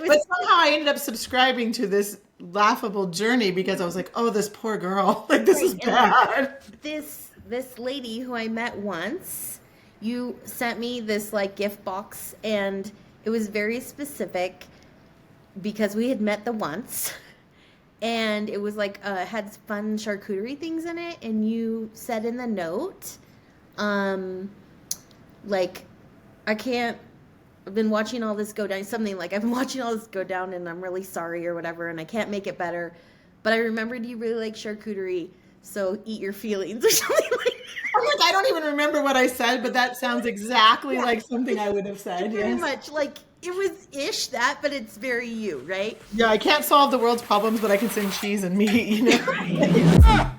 But somehow I ended up subscribing to this laughable journey because I was like, oh, this poor girl. Like, this is bad. This lady who I met once, you sent me this like gift box, and it was very specific because we had met the once, and it was like had fun charcuterie things in it, and you said in the note, like, I can't. I've been watching all this go down. Something like, I've been watching all this go down, and I'm really sorry or whatever, and I can't make it better. But I remembered you really like charcuterie, so eat your feelings or something like that. I'm like, I don't even remember what I said, but that sounds exactly like something I would have said. Very Yes. much like it was ish that, but it's very you, right? Yeah, I can't solve the world's problems, but I can sing cheese and meat, you know?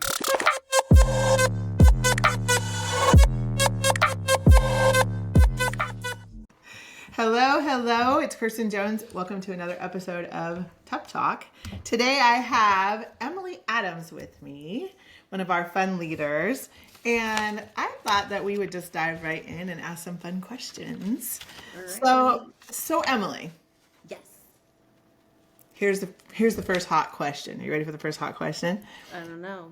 Hello, hello. It's Kirstin Jones. Welcome to another episode of TuppTalk. Today I have Emily Adams with me, one of our fun leaders. And I thought that we would just dive right in and ask some fun questions. Right. So Emily. Yes. Here's the first hot question. Are you ready for the first hot question? I don't know.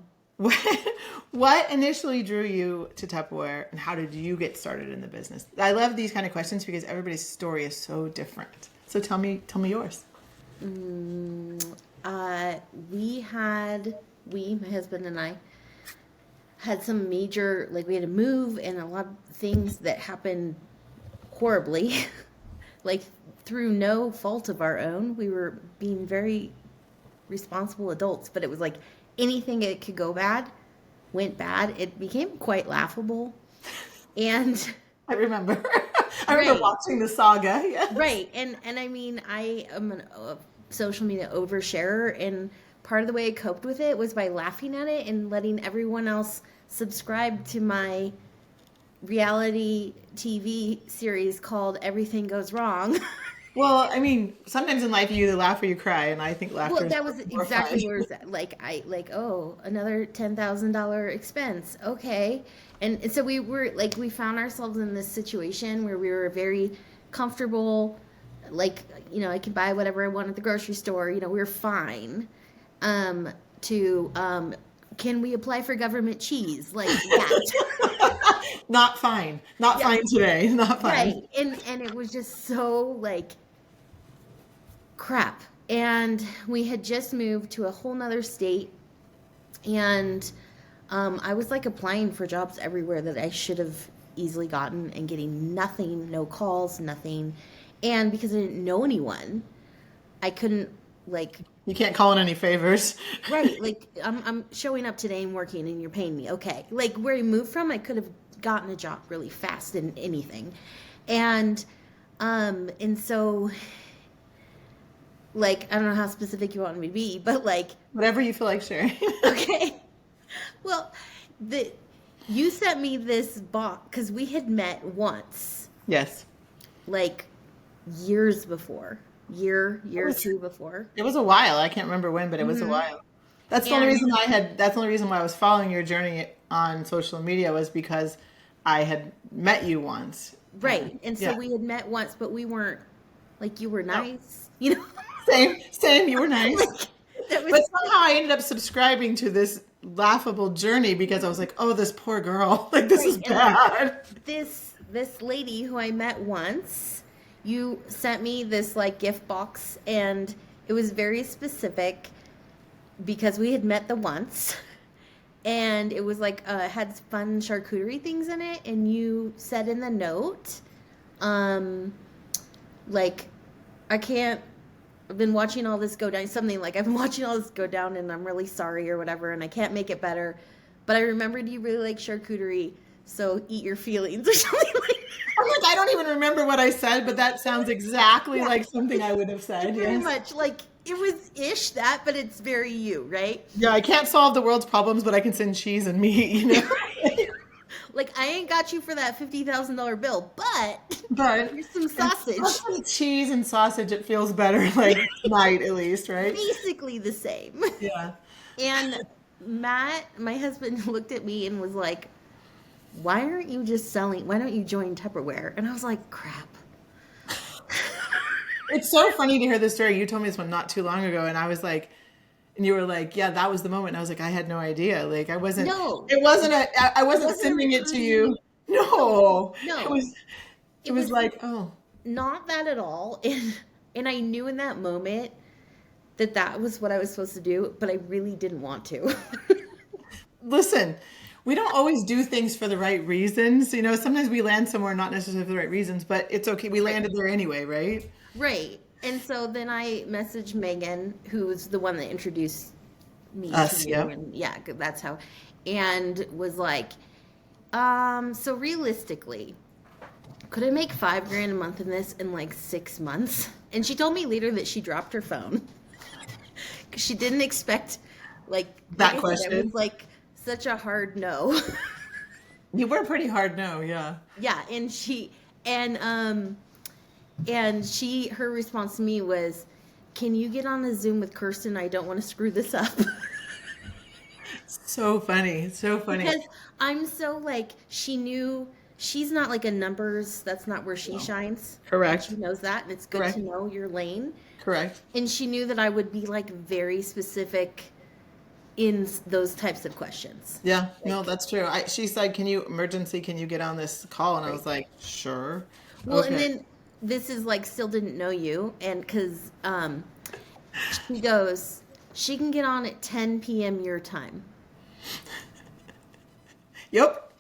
What initially drew you to Tupperware, and how did you get started in the business? I love these kind of questions because everybody's story is so different. So tell me yours. My husband and I, had some major, like we had to move and a lot of things that happened horribly, like through no fault of our own. We were being very responsible adults, but it was like anything that could go bad went bad. It became quite laughable. And I remember watching the saga. Yes. right. And I mean, I am a social media oversharer, and part of the way I coped with it was by laughing at it and letting everyone else subscribe to my reality TV series called Everything Goes Wrong. Well, I mean, sometimes in life you either laugh or you cry, and I think laughter. Well, that was is more exactly fun. where it was at. Oh, another $10,000 expense. Okay. And so we found ourselves in this situation where we were very comfortable. Like, I could buy whatever I want at the grocery store. We were fine. Can we apply for government cheese? Like that. Not fine. Not fine today. Not fine. Right. And it was just so like crap. And we had just moved to a whole nother state, and I was like applying for jobs everywhere that I should have easily gotten and getting nothing, no calls, nothing. And because I didn't know anyone, I couldn't You can't call in any favors. right, like I'm showing up today and working and you're paying me. Okay. Like where I moved from, I could have gotten a job really fast in anything. And so like I don't know how specific you want me to be, but like Whatever you feel like sharing. okay. Well, you sent me this box because we had met once, Yes. like years before, year or two before. It was a while. I can't remember when, but it was a while. That's the only reason why I was following your journey on social media was because I had met you once. Right. And so Yeah. we had met once, but we weren't like you were nice, Same. You were nice. That was But somehow I ended up subscribing to this laughable journey because I was like, oh, this poor girl. Like, this is bad. this lady who I met once, you sent me this like gift box, and it was very specific because we had met the once, and it was like had fun charcuterie things in it, and you said in the note, like, I've been watching all this go down. Something like, I've been watching all this go down, and I'm really sorry or whatever, and I can't make it better. But I remembered you really like charcuterie, so eat your feelings or something like that. I'm like, I don't even remember what I said, but that sounds exactly like something I would have said. Very Yes. much like it was ish that, but it's very you, right? Yeah, I can't solve the world's problems, but I can sing cheese and meat, you know? Like, I ain't got you for that $50,000 bill, but here's some sausage. With cheese and sausage, it feels better, like tonight at least, right? Basically the same. Yeah. And Matt, my husband, looked at me and was like, why don't you join Tupperware? And I was like, crap. It's so funny to hear this story. You told me this one not too long ago, and I was like, and you were like, yeah, that was the moment. And I was like, I had no idea. Like, No, I it wasn't wasn't a sending it to recruiting. you. No, No, no, it it was was like, oh, not that at all. And I knew in that moment that that was what I was supposed to do, but I really didn't want to. listen, we don't always do things for the right reasons. Sometimes we land somewhere not necessarily for the right reasons, but it's okay. We Right. landed there anyway, right? Right. And so then I messaged Megan, who's the one that introduced me to Us, you, yep. and yeah, that's how, and was like, so realistically, could I make 5 grand a month in this in like 6 months? And she told me later that she dropped her phone because she didn't expect, like That I said, it was question. like such a hard no. You were pretty hard, no, yeah. Yeah, and her response to me was, "Can you get on a Zoom with Kirsten? I don't want to screw this up." So funny, so funny. Because I'm so like, she knew she's not like a numbers, that's not where she No. shines. And Correct, she knows that, and it's good to correct, know your lane. correct. And she knew that I would be like very specific in those types of questions. Yeah, no, Like, that's true. She said, can you get on this call? And I right. was like, sure. Well, and Okay. then this is like, still didn't know you, and because she goes, she can get on at 10 p.m. your time. Yep.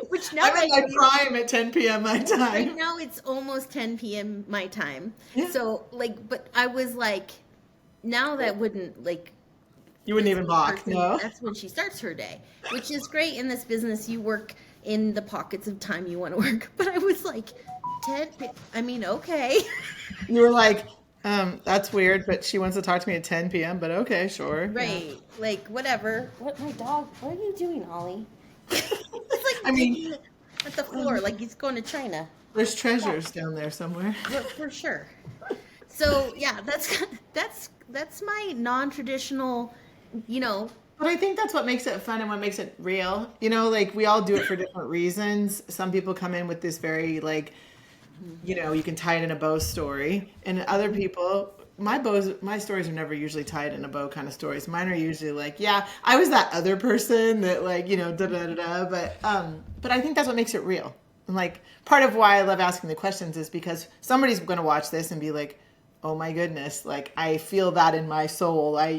Which now I'm in I my see, prime at 10 p.m. my right time. now it's almost 10 p.m. my time. Yeah. So like, but I was like, now that wouldn't like, You wouldn't this even balk, person, no? that's when she starts her day, which is great in this business. You work in the pockets of time you want to work. But I was like, 10, I mean, okay. You were like, that's weird, but she wants to talk to me at 10 p.m., but okay, sure. Yeah. Right. Like, whatever. What, my dog, what are you doing, Ollie? He's I like mean, digging at the floor like he's going to China. there's Yeah, treasures down there somewhere. for sure. So yeah, that's my non-traditional, you know. But I think that's what makes it fun and what makes it real. Like we all do it for different reasons. Some people come in with this very like, you can tie it in a bow story, and other people, my stories are never usually tied in a bow kind of stories. Mine are usually like, yeah, I was that other person that like, da da da da. But I think that's what makes it real. And like part of why I love asking the questions is because somebody's going to watch this and be like, oh my goodness, like I feel that in my soul. I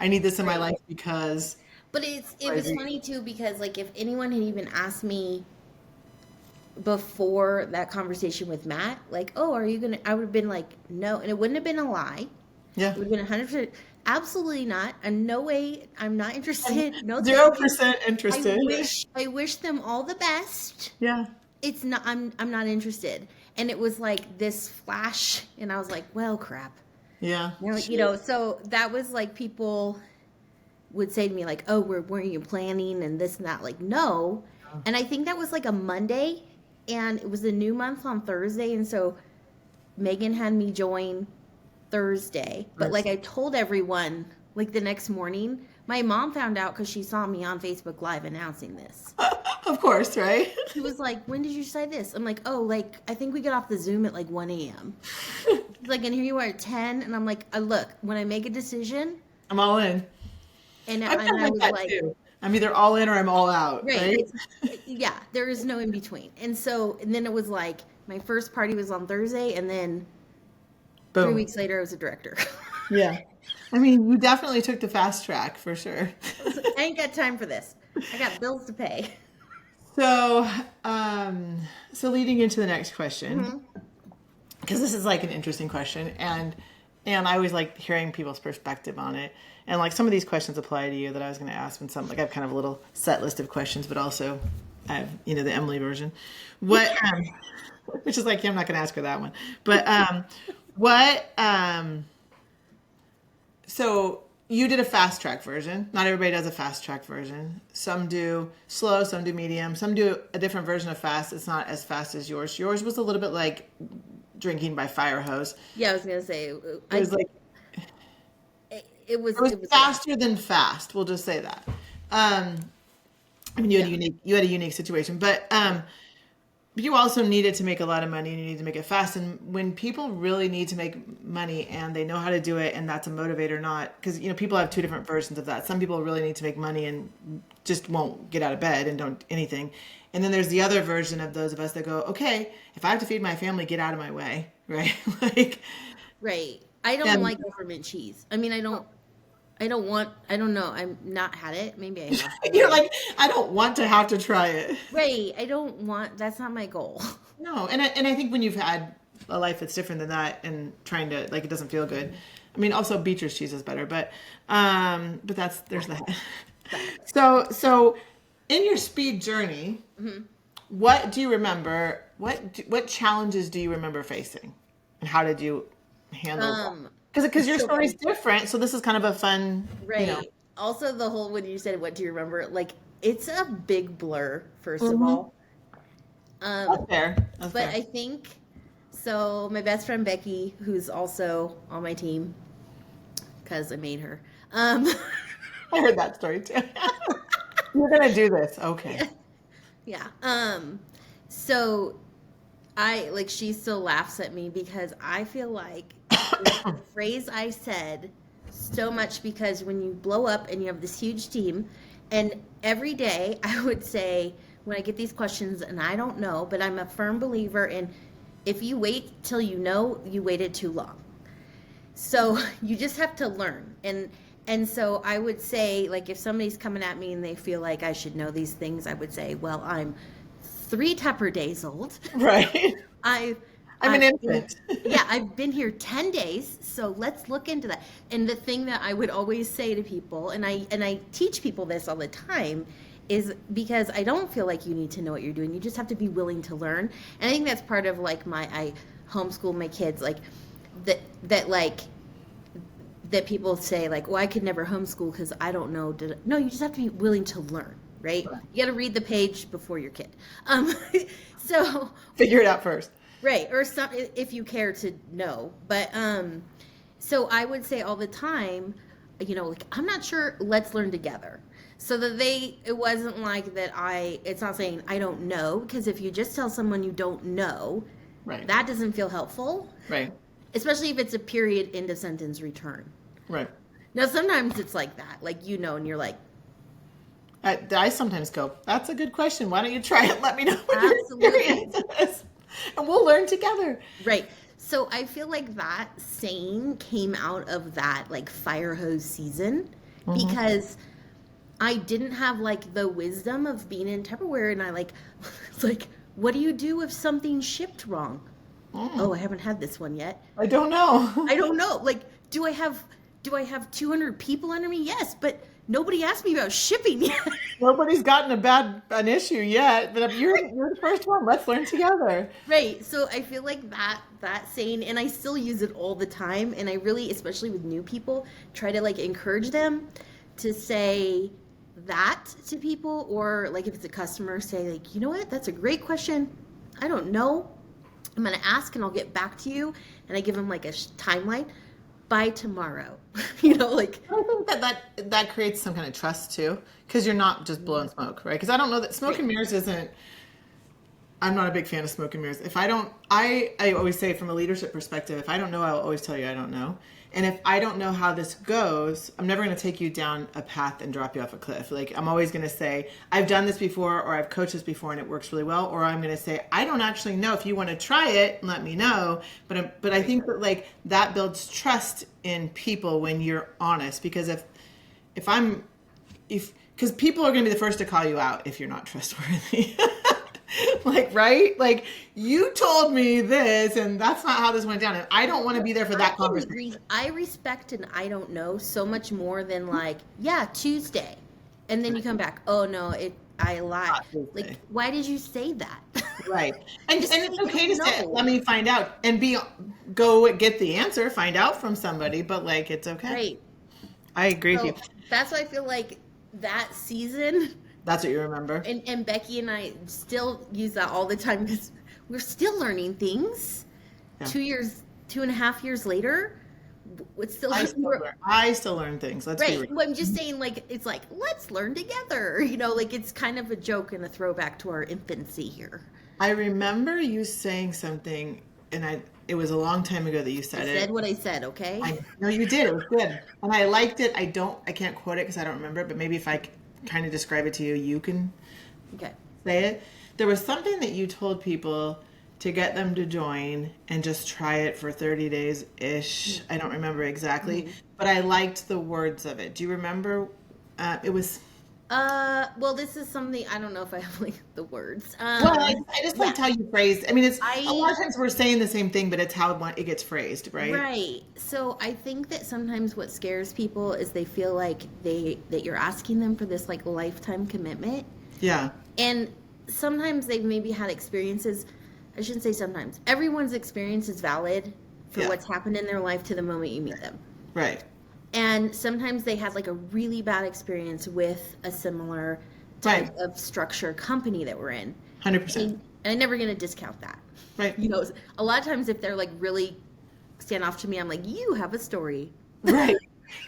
need this in my Right. life because But it was crazy. funny too, because like if anyone had even asked me before that conversation with Matt, like, oh, are you gonna? I would have been like, no, and it wouldn't have been a lie. Yeah. It would have been 100%. Absolutely not. And no way. I'm not And interested. No, thank you. 0% interested. I wish them all the best. Yeah. It's not. I'm not interested. And it was like this flash, and I was like, well, crap. Yeah. So that was like, people would say to me like, oh, weren't you planning and this and that? Like, no. And I think that was like a Monday, and it was the new month on Thursday, and so Megan had me join Thursday. But like, I told everyone like the next morning. My mom found out because she saw me on Facebook Live announcing this. Of course, right? She was like, when did you decide this? I'm like, oh, like, I think we get off the Zoom at like 1 a.m. She's like, and here you are at 10. And I'm like, look, when I make a decision, I'm all in. and I'm kind of I like was that like, too. I'm either all in or I'm all out, right. right? Yeah, there is no in between. And so, and then it was like, my first party was on Thursday, and then 3 Boom. weeks later, I was a director. Yeah. I mean, you definitely took the fast track for sure. I ain't got time for this. I got bills to pay. So, so leading into the next question, Mm-hmm. because this is like an interesting question, and I always like hearing people's perspective on it. And like some of these questions apply to you that I was going to ask, when some like I have kind of a little set list of questions, but also I have the Emily version. What, which is like, yeah, I'm not going to ask her that one, but what, so you did a fast track version. Not everybody does a fast track version. Some do slow, some do medium, some do a different version of fast. It's not as fast as yours. Yours was a little bit like drinking by fire hose. Yeah, I was gonna say, It was like it it was was rough. faster than fast. We'll just say that. I mean, you had Yeah. a unique situation, but But you also need it to make a lot of money, and you need to make it fast. And when people really need to make money and they know how to do it, and that's a motivator, not because, people have two different versions of that. Some people really need to make money and just won't get out of bed and don't anything. And then there's the other version of those of us that go, okay, if I have to feed my family, get out of my way. Right. Like, Right. I don't like government cheese. I mean, I don't know. I'm not had it. Maybe I have. you're like, I don't want to have to try it. Right. That's not my goal. No. And I think when you've had a life that's different than that and trying to, like, it doesn't feel good. I mean, also Beecher's cheese is better, but there's that. So in your speed journey, what do you remember? What challenges do you remember facing, and how did you handle them? Because your story's different, so this is kind of a fun, right. Also, the whole when you said, "What do you remember?" Like, it's a big blur. First of all, That's fair. I think so. My best friend Becky, who's also on my team, because I made her. I heard that story too. You're gonna do this, okay? Yeah. So she still laughs at me because I feel like the phrase I said so much, because when you blow up and you have this huge team, and every day I would say when I get these questions and I don't know, but I'm a firm believer in, if you wait till you know, you waited too long. So you just have to learn. And so I would say, like, if somebody's coming at me and they feel like I should know these things, I would say, well, I'm 3 Tupper days old. Right. I'm an infant. Yeah, I've been here 10 days, so let's look into that. And the thing that I would always say to people, and I teach people this all the time, is because I don't feel like you need to know what you're doing. You just have to be willing to learn. And I think that's part of, like, I homeschool my kids, like, that people say, like, well, I could never homeschool because I don't know. No, you just have to be willing to learn, right? You got to read the page before your kid. So figure it out first. Right. Or some, if you care to know. But so I would say all the time, like, I'm not sure, let's learn together. So that it wasn't like that it's not saying I don't know, because if you just tell someone you don't know, right, that doesn't feel helpful. Right. Especially if it's a period, end of sentence, return. Right. Now, sometimes it's like that, like, and you're like. I sometimes go, that's a good question. Why don't you try it? Let me know what Absolutely. your experience is. And we'll learn together. Right. So I feel like that saying came out of that, like, fire hose season, because I didn't have, like, the wisdom of being in Tupperware, and it's like, what do you do if something's shipped wrong? Oh, I haven't had this one yet. I don't know. I don't know. Like, do I have 200 people under me? Yes, but nobody asked me about shipping yet. Nobody's gotten an issue yet, but you're the first one. Let's learn together. Right. So I feel like that saying, and I still use it all the time, and I really, especially with new people, try to, like, encourage them to say that to people, or, like, if it's a customer, say, like, you know what, that's a great question. I don't know. I'm going to ask and I'll get back to you. And I give them, like, a timeline by tomorrow. Like. I think that creates some kind of trust too, because you're not just blowing smoke, right? Because I don't know that smoke and mirrors isn't. I'm not a big fan of smoke and mirrors. I always say from a leadership perspective, if I don't know, I'll always tell you I don't know. And if I don't know how this goes, I'm never going to take you down a path and drop you off a cliff. Like, I'm always going to say, I've done this before, or I've coached this before and it works really well. Or I'm going to say, I don't actually know. If you want to try it, let me know. But I think that, like, that builds trust in people when you're honest. Because because people are going to be the first to call you out if you're not trustworthy. Like, right? Like, you told me this, and that's not how this went down. And I don't want to be there for that conversation. I respect an I don't know so much more than, like, yeah, Tuesday. And then you come back, oh, no, I lied. Like, why did you say that? Right. And it's okay to say, let me find out. And go get the answer, find out from somebody. But, like, it's okay. Right. I agree with you. That's why I feel like that season... That's what you remember. And Becky and I still use that all the time, because we're still learning things. Yeah. 2.5 years later, it's still. I still learn things. Let's be real. Well, I'm just saying, like, it's like, let's learn together. Like, it's kind of a joke and a throwback to our infancy here. I remember you saying something, and it was a long time ago that you I said said it. what I said, okay? I know you did. It was good, and I liked it. I can't quote it because I don't remember it. But maybe if I kind of describe it to you, you can Okay. say it. There was something that you told people to get them to join and just try it for 30 days ish. I don't remember exactly, but I liked the words of it. Do you remember? It was. Well, this is something I don't know if I have like the words. Well, I just Yeah, liked how you phrased. I mean, it's a lot I of times we're saying the same thing, but it's how it gets phrased, right? right. So I think that sometimes what scares people is they feel like that you're asking them for this like lifetime commitment, Yeah. and sometimes they've maybe had experiences. I shouldn't say sometimes. Everyone's experience is valid for Yeah. what's happened in their life to the moment you meet them. Right. And sometimes they had like a really bad experience with a similar Right. type of structure company that we're in. 100%. And I'm never going to discount that. Right. You know, a lot of times if they're like really stand off to me, I'm like, you have a story. Right.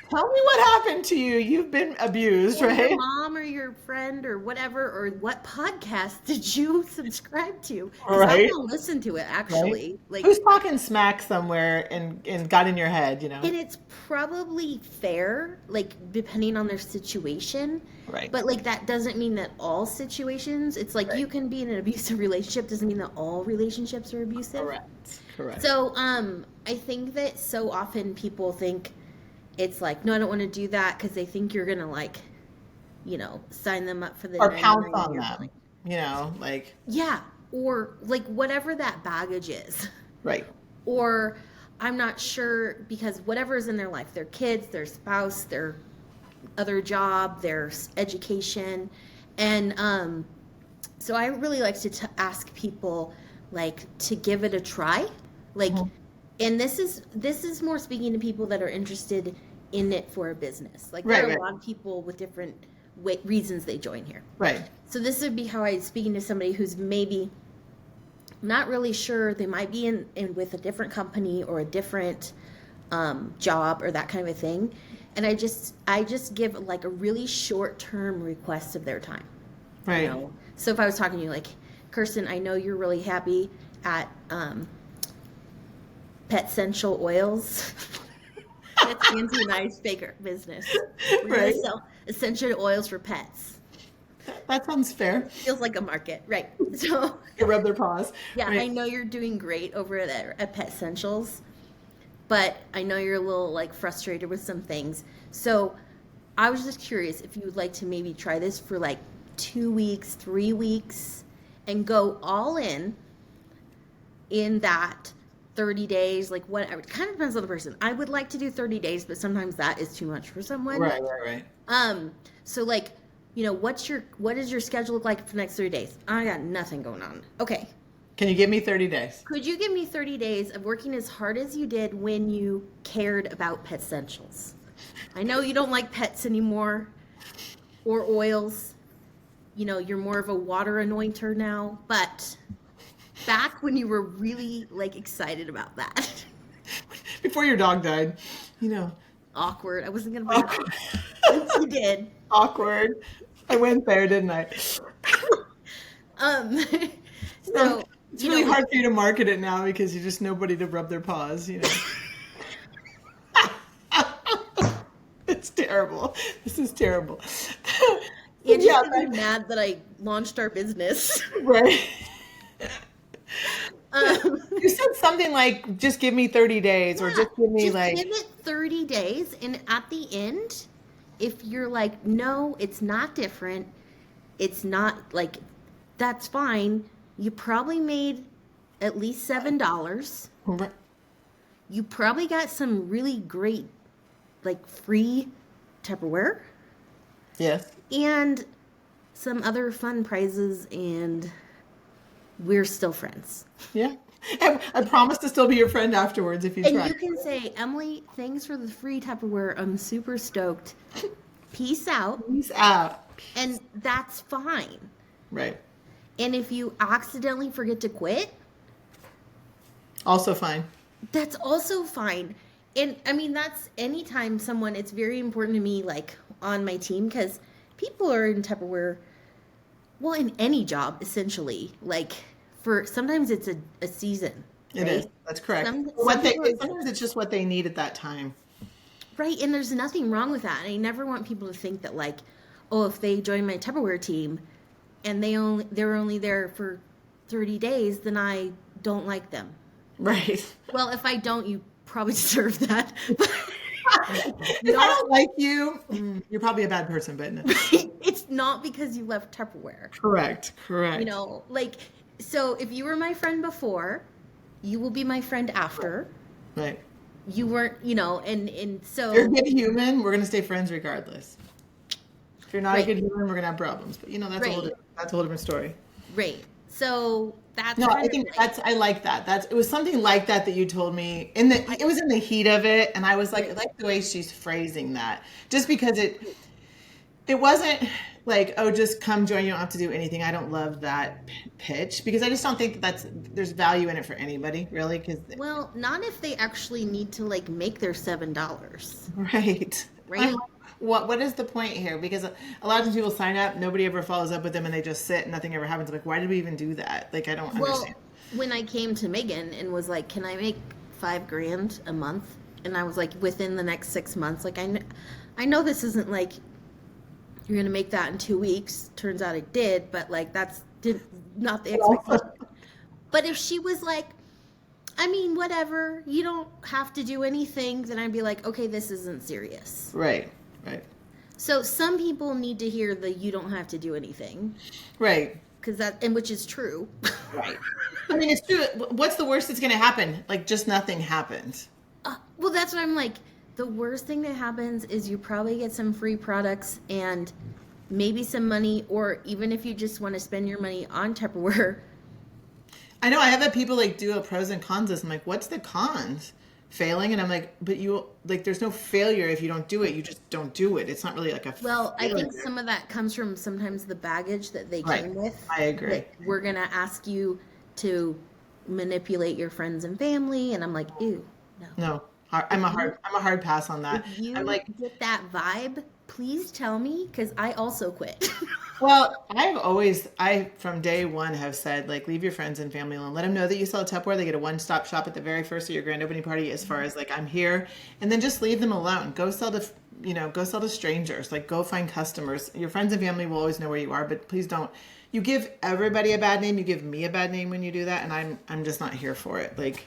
Tell me what happened to you. You've been abused, Or your right? mom or your friend or whatever, or what podcast did you subscribe to? Because I Right. want to listen to it Right. actually. Like, Who's talking smack somewhere and got in your head, you know? and it's probably fair, like depending on their situation. Right. But like that doesn't mean that all situations. It's like Right. you can be in an abusive relationship doesn't mean that all relationships are abusive. Correct. Correct. So I think that so often people think it's like, no, I don't want to do that because they think you're gonna like, you know, sign them up for the Or pounce 99 on year them, plan. you know, like, Yeah, or like whatever that baggage is. right. Or I'm not sure because whatever's in their life, their kids, their spouse, their other job, their education, and so I really like to ask people like to give it a try, like, Mhm. and this is more speaking to people that are interested in it for a business. Like Right, there are right. a lot of people with different reasons they join here. Right. So this would be how I speaking to somebody who's maybe not really sure. They might be in with a different company or a different job or that kind of a thing. And I just give like a really short term request of their time. Right. You know? So if I was talking to you like, Kirstin, I know you're really happy at Pet Essential Oils. That's Nancy and I's baker business. We're Right. gonna sell essential oils for pets. That sounds fair. Feels like a market, right? So They rub their paws. yeah, Right. I know you're doing great over at Pet Essentials, but I know you're a little like frustrated with some things. So I was just curious if you would like to maybe try this for like 2 weeks, 3 weeks, and go all in that 30 days, like whatever. It kind of depends on the person. I would like to do 30 days, but sometimes that is too much for someone. Right, right, right. So like, you know, what does your schedule look like for the next 30 days? I got nothing going on. Okay. Can you give me 30 days? Could you give me 30 days of working as hard as you did when you cared about Pet Essentials? I know you don't like pets anymore or oils. You know, you're more of a water anointer now, but back when you were really like excited about that. Before your dog died, you know. Awkward. I wasn't going to bring it up. Once you did. Awkward. I went there, didn't I? So It's really hard for you to market it now because you just nobody to rub their paws, you know. It's terrible. This is terrible. Andy's Yeah, gonna be mad that I launched our business. right. Um, You said something like, just give me 30 days or just give me just like. give it 30 days, and at the end, if you're like, no, it's not different, it's not like, that's fine. You probably made at least $7. Right. You probably got some really great, like free Tupperware Yes. and some other fun prizes, and we're still friends. Yeah. I promise to still be your friend afterwards if you And try. you can say, Emily, thanks for the free Tupperware. I'm super stoked. Peace out. Peace out. And that's fine. Right. And if you accidentally forget to quit, Also fine. that's also fine. And I mean, that's anytime someone, it's very important to me, like on my team, because people are in Tupperware, well, in any job, essentially, like sometimes it's a season. It right? is. That's correct. Some Sometimes it's just what they need at that time. right, and there's nothing wrong with that. And I never want people to think that like, oh, if they join my Tupperware team and they're only there for 30 days, then I don't like them. Right. Well, if I don't, you probably deserve that. If I don't like you, you're probably a bad person, but no. It's not because you left Tupperware. Correct. Like, so if you were my friend before, you will be my friend after. Right. You weren't, and so. If you're a good human, we're going to stay friends regardless. If you're not Right. a good human, we're going to have problems. But, that's Right. that's a whole different story. Right. So that's No, I think I like that. It was something like that you told me it was in the heat of it. And I was like, I like the way she's phrasing that, just because it wasn't like, oh, just come join. You don't have to do anything. I don't love that pitch because I just don't think there's value in it for anybody really. Well, not if they actually need to like make their $7. Right. Right. What is the point here? Because a lot of times people sign up, nobody ever follows up with them, and they just sit and nothing ever happens. I'm like, why did we even do that? Like, I don't understand. When I came to Megan and was like, can I make $5,000 a month? And I was like, within the next 6 months, like I know this isn't like you're going to make that in 2 weeks. Turns out it did, but like not the expectation. But if she was like, I mean, whatever, you don't have to do anything, then I'd be like, okay, this isn't serious. Right. So some people need to hear the you don't have to do anything. Right. Which is true. Right. I mean, it's true. What's the worst that's going to happen? Like, just nothing happens. Well, that's what I'm like. The worst thing that happens is you probably get some free products and maybe some money, or even if you just want to spend your money on Tupperware. I know I have had people like do a pros and cons list. I'm like, what's the cons? Failing, and I'm like, but there's no failure if you don't do it. You just don't do it. It's not really like a. Well, I think some of that comes from sometimes the baggage that they came with. I agree. Like, we're gonna ask you to manipulate your friends and family, and I'm like, ew, no. No, I'm a hard pass on that. If you I'm like, get that vibe, please tell me, because I also quit. well, I from day one have said, like, leave your friends and family alone. Let them know that you sell Tupperware. They get a one-stop shop at the very first of your grand opening party as far as like, I'm here. And then just leave them alone. Go sell to strangers. Like, go find customers. Your friends and family will always know where you are, but please don't. You give everybody a bad name. You give me a bad name when you do that. And I'm just not here for it. Like,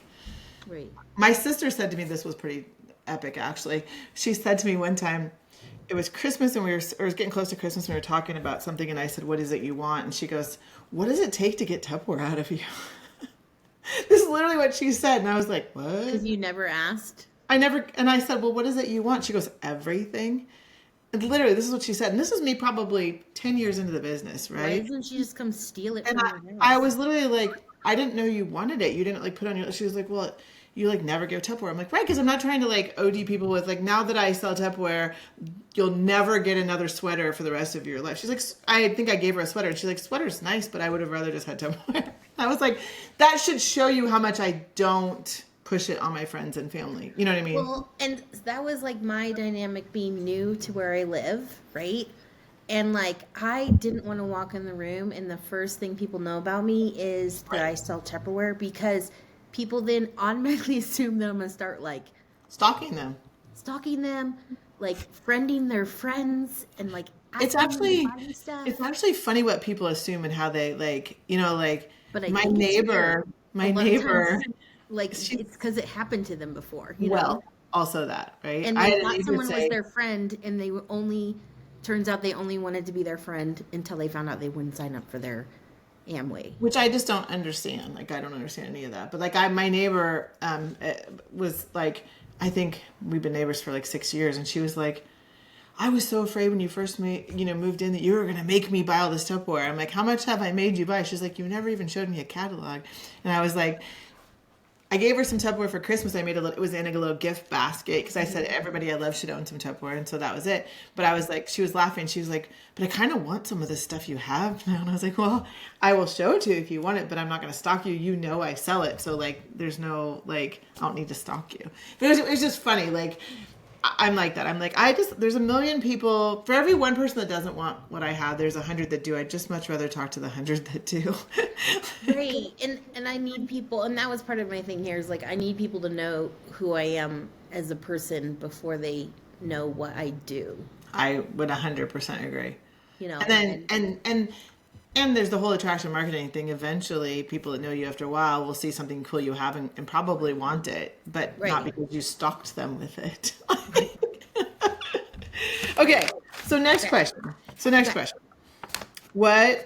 Right. my sister said to me, this was pretty epic, actually. She said to me one time, it was Christmas and it was getting close to Christmas and we were talking about something and I said, what is it you want? And she goes, what does it take to get Tupperware out of you? This is literally what she said. And I was like, what? Because you never asked? And I said, well, what is it you want? She goes, everything. And literally, this is what she said. And this is me probably 10 years into the business, right? Why doesn't she just come steal it from your house? I was literally like, I didn't know you wanted it. You didn't like put on your, she was like, well, you like never give Tupperware. I'm like, right, because I'm not trying to like OD people with like, now that I sell Tupperware, you'll never get another sweater for the rest of your life. She's like, I think I gave her a sweater. And she's like, sweater's nice, but I would have rather just had Tupperware. I was like, that should show you how much I don't push it on my friends and family. You know what I mean? Well, and that was like my dynamic being new to where I live, right? And like, I didn't want to walk in the room and the first thing people know about me is that I sell Tupperware, because people then automatically assume that I'm going to start like stalking them, like friending their friends and like it's actually funny what people assume and how they like, but my neighbor, like it's because it happened to them before, well, also that, right? And they thought someone was their friend and they turns out they only wanted to be their friend until they found out they wouldn't sign up for their Amway. Which I just don't understand. Like, I don't understand any of that. But like, my neighbor was like, I think we've been neighbors for like 6 years. And she was like, I was so afraid when you first moved in that you were going to make me buy all this Tupperware. I'm like, how much have I made you buy? She's like, you never even showed me a catalog. And I was like, I gave her some Tupperware for Christmas. It was in a little gift basket because I said everybody I love should own some Tupperware, and so that was it. But I was like, she was laughing. She was like, but I kind of want some of this stuff you have now. And I was like, well, I will show it to you if you want it, but I'm not going to stalk you. You know I sell it, so like, there's no like, I don't need to stalk you. But it was just funny. Like, I'm like that. I'm like, there's a million people. For every one person that doesn't want what I have, there's 100 that do. I'd just much rather talk to the 100 that do. Right. And I need people, and that was part of my thing here is like I need people to know who I am as a person before they know what I do. I would 100% agree. You know, And then, and there's the whole attraction marketing thing. Eventually, people that know you after a while will see something cool you have and probably want it, but not right. because you stalked them with it. Okay, so next question. What,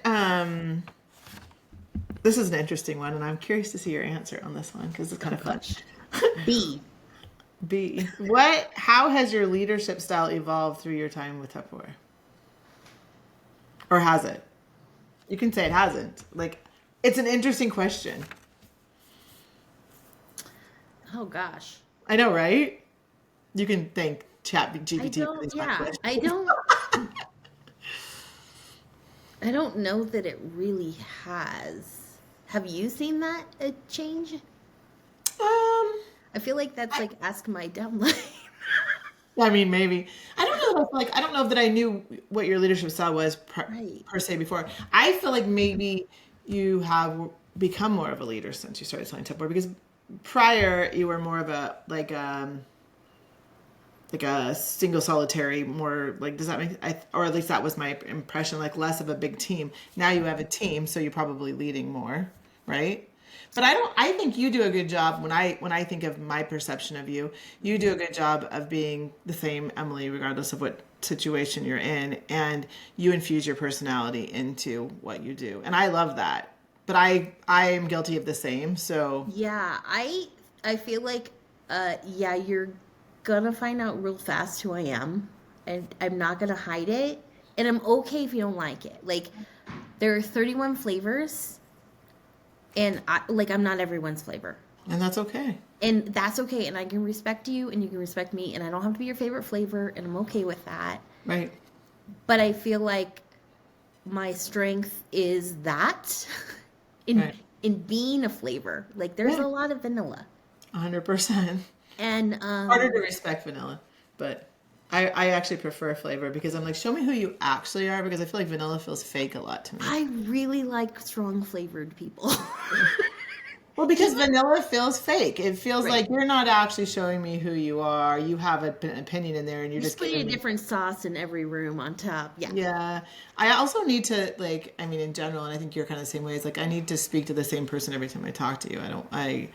this is an interesting one, and I'm curious to see your answer on this one because it's kind of fun. B. How has your leadership style evolved through your time with Tupperware? Or has it? You can say it hasn't. Like, it's an interesting question. Oh gosh. I know, right? You can thank GPT for these questions. I don't know that it really has. Have you seen that change? I feel like that's like ask my downline. I mean, maybe. I don't know. I don't know if that I knew what your leadership style was Right. per se before. I feel like maybe you have become more of a leader since you started selling Tupperware because prior you were more of a like a single solitary, more like, does that make, or at least that was my impression, like less of a big team. Now you have a team, so you're probably leading more, right? But I think you do a good job when I think of my perception of you. You do a good job of being the same Emily, regardless of what situation you're in, and you infuse your personality into what you do. And I love that. But I am guilty of the same. So Yeah, I feel like yeah, you're gonna find out real fast who I am, and I'm not gonna hide it. And I'm okay if you don't like it. Like there are 31 flavors, and I'm not everyone's flavor. and that's okay. And that's okay, and I can respect you and you can respect me, and I don't have to be your favorite flavor, and I'm okay with that. Right. But I feel like my strength is that in Right. in being a flavor. Like there's Yeah. a lot of vanilla. 100%. And Harder to respect vanilla, but I actually prefer flavor because I'm like, show me who you actually are, because I feel like vanilla feels fake a lot to me. I really like strong flavored people. Well, because vanilla feels fake. It feels Right. like you're not actually showing me who you are. You have an opinion in there and you're Just just putting a giving me. different sauce in every room on top. Yeah. Yeah. I also need to, like, I mean, in general, and I think you're kind of the same way, it's like I need to speak to the same person every time I talk to you. I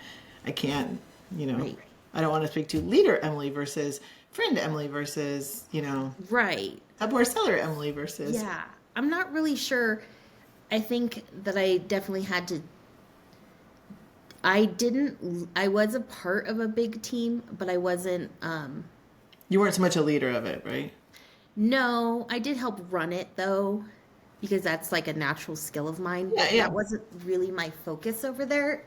can't, Right. I don't want to speak to leader Emily versus friend Emily versus, Right. Tupperware seller Emily versus. Yeah. I'm not really sure. I think that I definitely had to. I was a part of a big team, but I wasn't. You weren't so much a leader of it, right? No, I did help run it though, because that's like a natural skill of mine. Yeah, But yeah. that wasn't really my focus over there.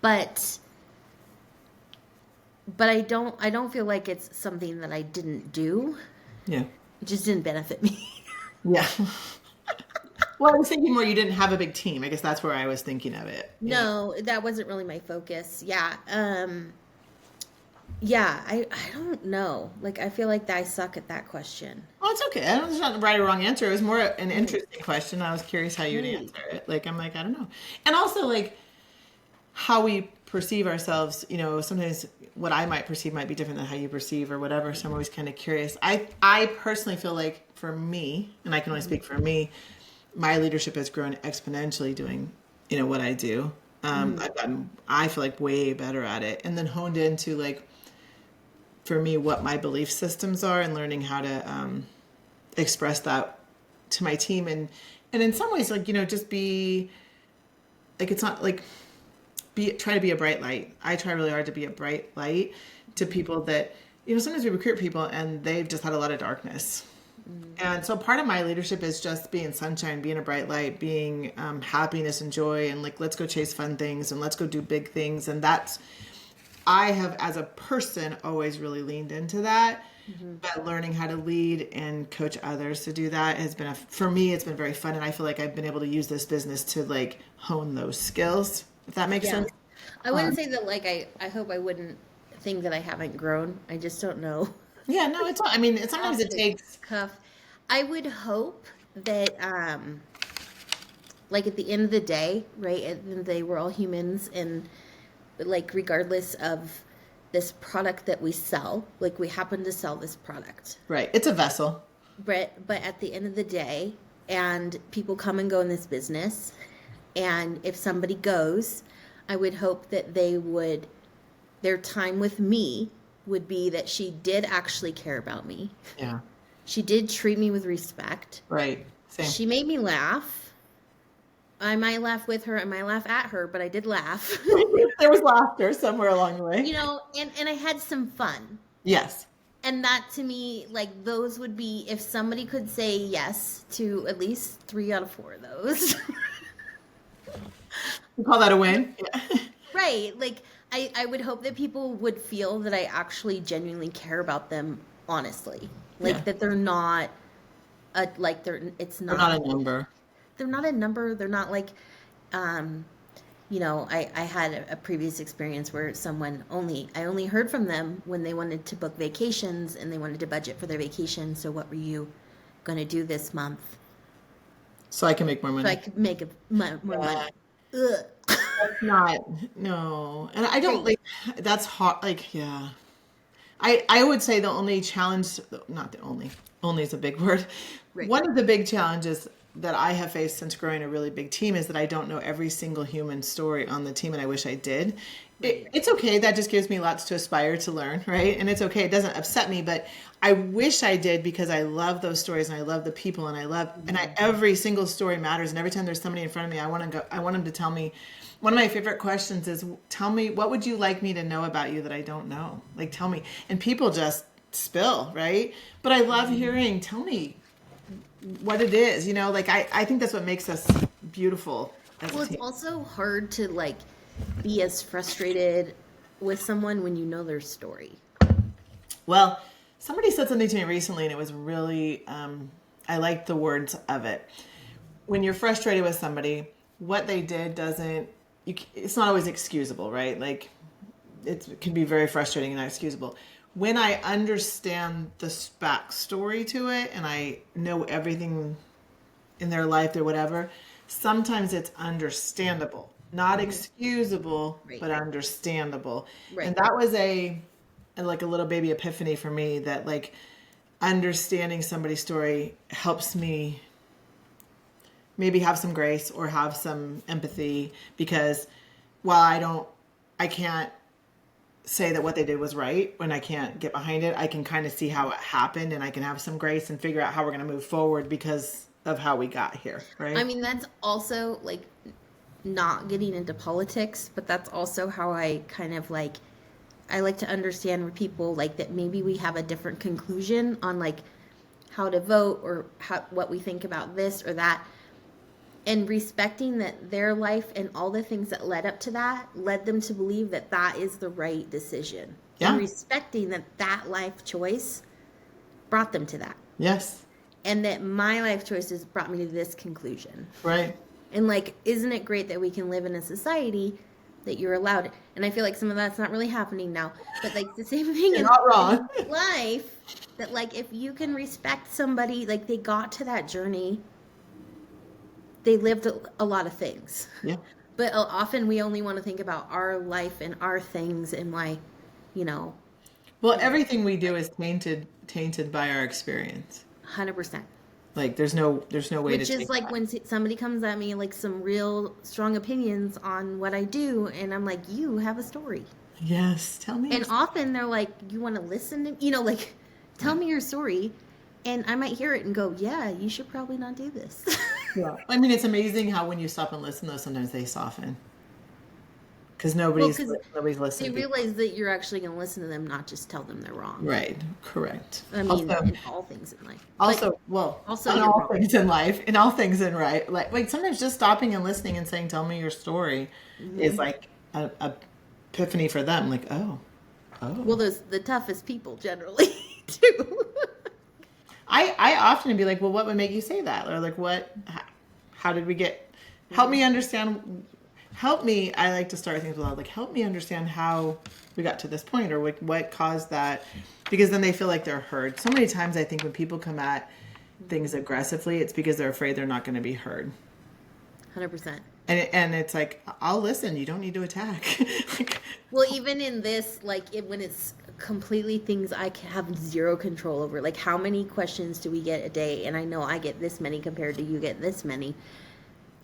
But I don't feel like it's something that I didn't do. Yeah. It just didn't benefit me. Yeah. Well, I was thinking more you didn't have a big team. I guess that's where I was thinking of it. No, that wasn't really my focus. Yeah. Yeah, I don't know. Like I feel like I suck at that question. Well, it's okay. I don't, there's not a right or wrong answer. It was more an interesting question. I was curious how you'd Right. answer it. Like, I'm like, I don't know. And also, like, how we perceive ourselves, sometimes what I might perceive might be different than how you perceive or whatever. So I'm always kind of curious. I personally feel like for me, and I can only speak for me, my leadership has grown exponentially doing, what I do. I've gotten, I feel like, way better at it. And then honed into, like, for me, what my belief systems are and learning how to express that to my team. And in some ways, like, just be, like, it's not like, try to be a bright light. I try really hard to be a bright light to people that, sometimes we recruit people and they've just had a lot of darkness. And so part of my leadership is just being sunshine, being a bright light, being happiness and joy, and like, let's go chase fun things and let's go do big things. And I have, as a person, always really leaned into that. But learning how to lead and coach others to do that has been, for me, it's been very fun. And I feel like I've been able to use this business to like hone those skills, if that makes Yeah. sense. I wouldn't say that like I hope I wouldn't think that I haven't grown. I just don't know. Yeah, no, it's not. I mean, sometimes Off it the takes. cuff. I would hope that, like at the end of the day, right? At the end of the day, we're all humans, and like regardless of this product that we sell, like we happen to sell this product, Right. It's a vessel. but at the end of the day, and people come and go in this business, and if somebody goes, I would hope that their time with me would be that she did actually care about me. Yeah. She did treat me with respect. Right. Same. She made me laugh. I might laugh with her, I might laugh at her, but I did laugh. There was laughter somewhere along the way. You know, and I had some fun. Yes. And that to me, like those would be, if somebody could say yes to at least 3 out of 4 of those. You call that a win? Yeah. Right. Like I would hope that people would feel that I actually genuinely care about them honestly. Like Yeah. that they're not it's They're not a number. they're not a number. They're not like, you know, I had a previous experience where I only heard from them when they wanted to book vacations and they wanted to budget for their vacation. So what were you going to do this month? So I can make more money. So I could make more money. Ugh. That's not, no. And I don't like, that's hard. Like, yeah. I would say the only challenge, not the only is a big word. Right. One of the big challenges that I have faced since growing a really big team is that I don't know every single human story on the team, and I wish I did. It's okay. That just gives me lots to aspire to learn, right? And it's okay. It doesn't upset me, but I wish I did because I love those stories and I love the people and every single story matters. And every time there's somebody in front of me, I want them to tell me. One of my favorite questions is, tell me, what would you like me to know about you that I don't know? Like, tell me. And people just spill, right? But I love hearing, tell me what it is, you know, like I think that's what makes us beautiful as Well, a it's team. also hard to like be as frustrated with someone when you know their story. Well, somebody said something to me recently and it was really, I liked the words of it. When you're frustrated with somebody, what they did it's not always excusable, right? Like it can be very frustrating and not excusable. When I understand the backstory to it and I know everything in their life or whatever, sometimes it's understandable. Not excusable, Right. but understandable. Right. And that was like a little baby epiphany for me, that like understanding somebody's story helps me maybe have some grace or have some empathy, because while I can't say that what they did was right, when I can't get behind it, I can kind of see how it happened and I can have some grace and figure out how we're going to move forward because of how we got here, right? I mean, that's also like not getting into politics, but that's also how I kind of like, I like to understand where people like that maybe we have a different conclusion on like how to vote or what we think about this or that. And respecting that their life and all the things that led up to that led them to believe that that is the right decision. Yeah. And respecting that life choice brought them to that. Yes. And that my life choices brought me to this conclusion. Right. And like, isn't it great that we can live in a society that you're allowed? And I feel like some of that's not really happening now. But like the same thing You're not wrong. in life, that like if you can respect somebody, like they got to that journey, they lived a lot of things. Yeah. But often we only want to think about our life and our things and why, you know. Well, everything we do is tainted by our experience. 100%. Like there's no way to Which take is like that. when somebody comes at me like some real strong opinions on what I do, and I'm like, you have a story. Yes, tell me. And often they're like, you want to listen to, you know, like, tell me your story. And I might hear it and go, yeah, you should probably not do this. Yeah. I mean, it's amazing how when you stop and listen, though, sometimes they soften. Because nobody's They listening. realize that you're actually going to listen to them, not just tell them they're wrong. Right. Correct. I mean, also, in all things in life. also also in you're all wrong. things in life, in all things in right. Like sometimes just stopping and listening and saying, "Tell me your story," is like a epiphany for them. Like, oh. Well, those the toughest people generally too. I often be like, well, what would make you say that? Or like, how did we get, help me understand. help me. I like to start things with like, help me understand how we got to this point or what caused that, because then they feel like they're heard. So many times I think when people come at things aggressively, it's because they're afraid they're not going to be heard. 100%. And it's like, I'll listen. You don't need to attack. Well, even in this, like when it's completely things I have zero control over, like how many questions do we get a day? And I know I get this many compared to you get this many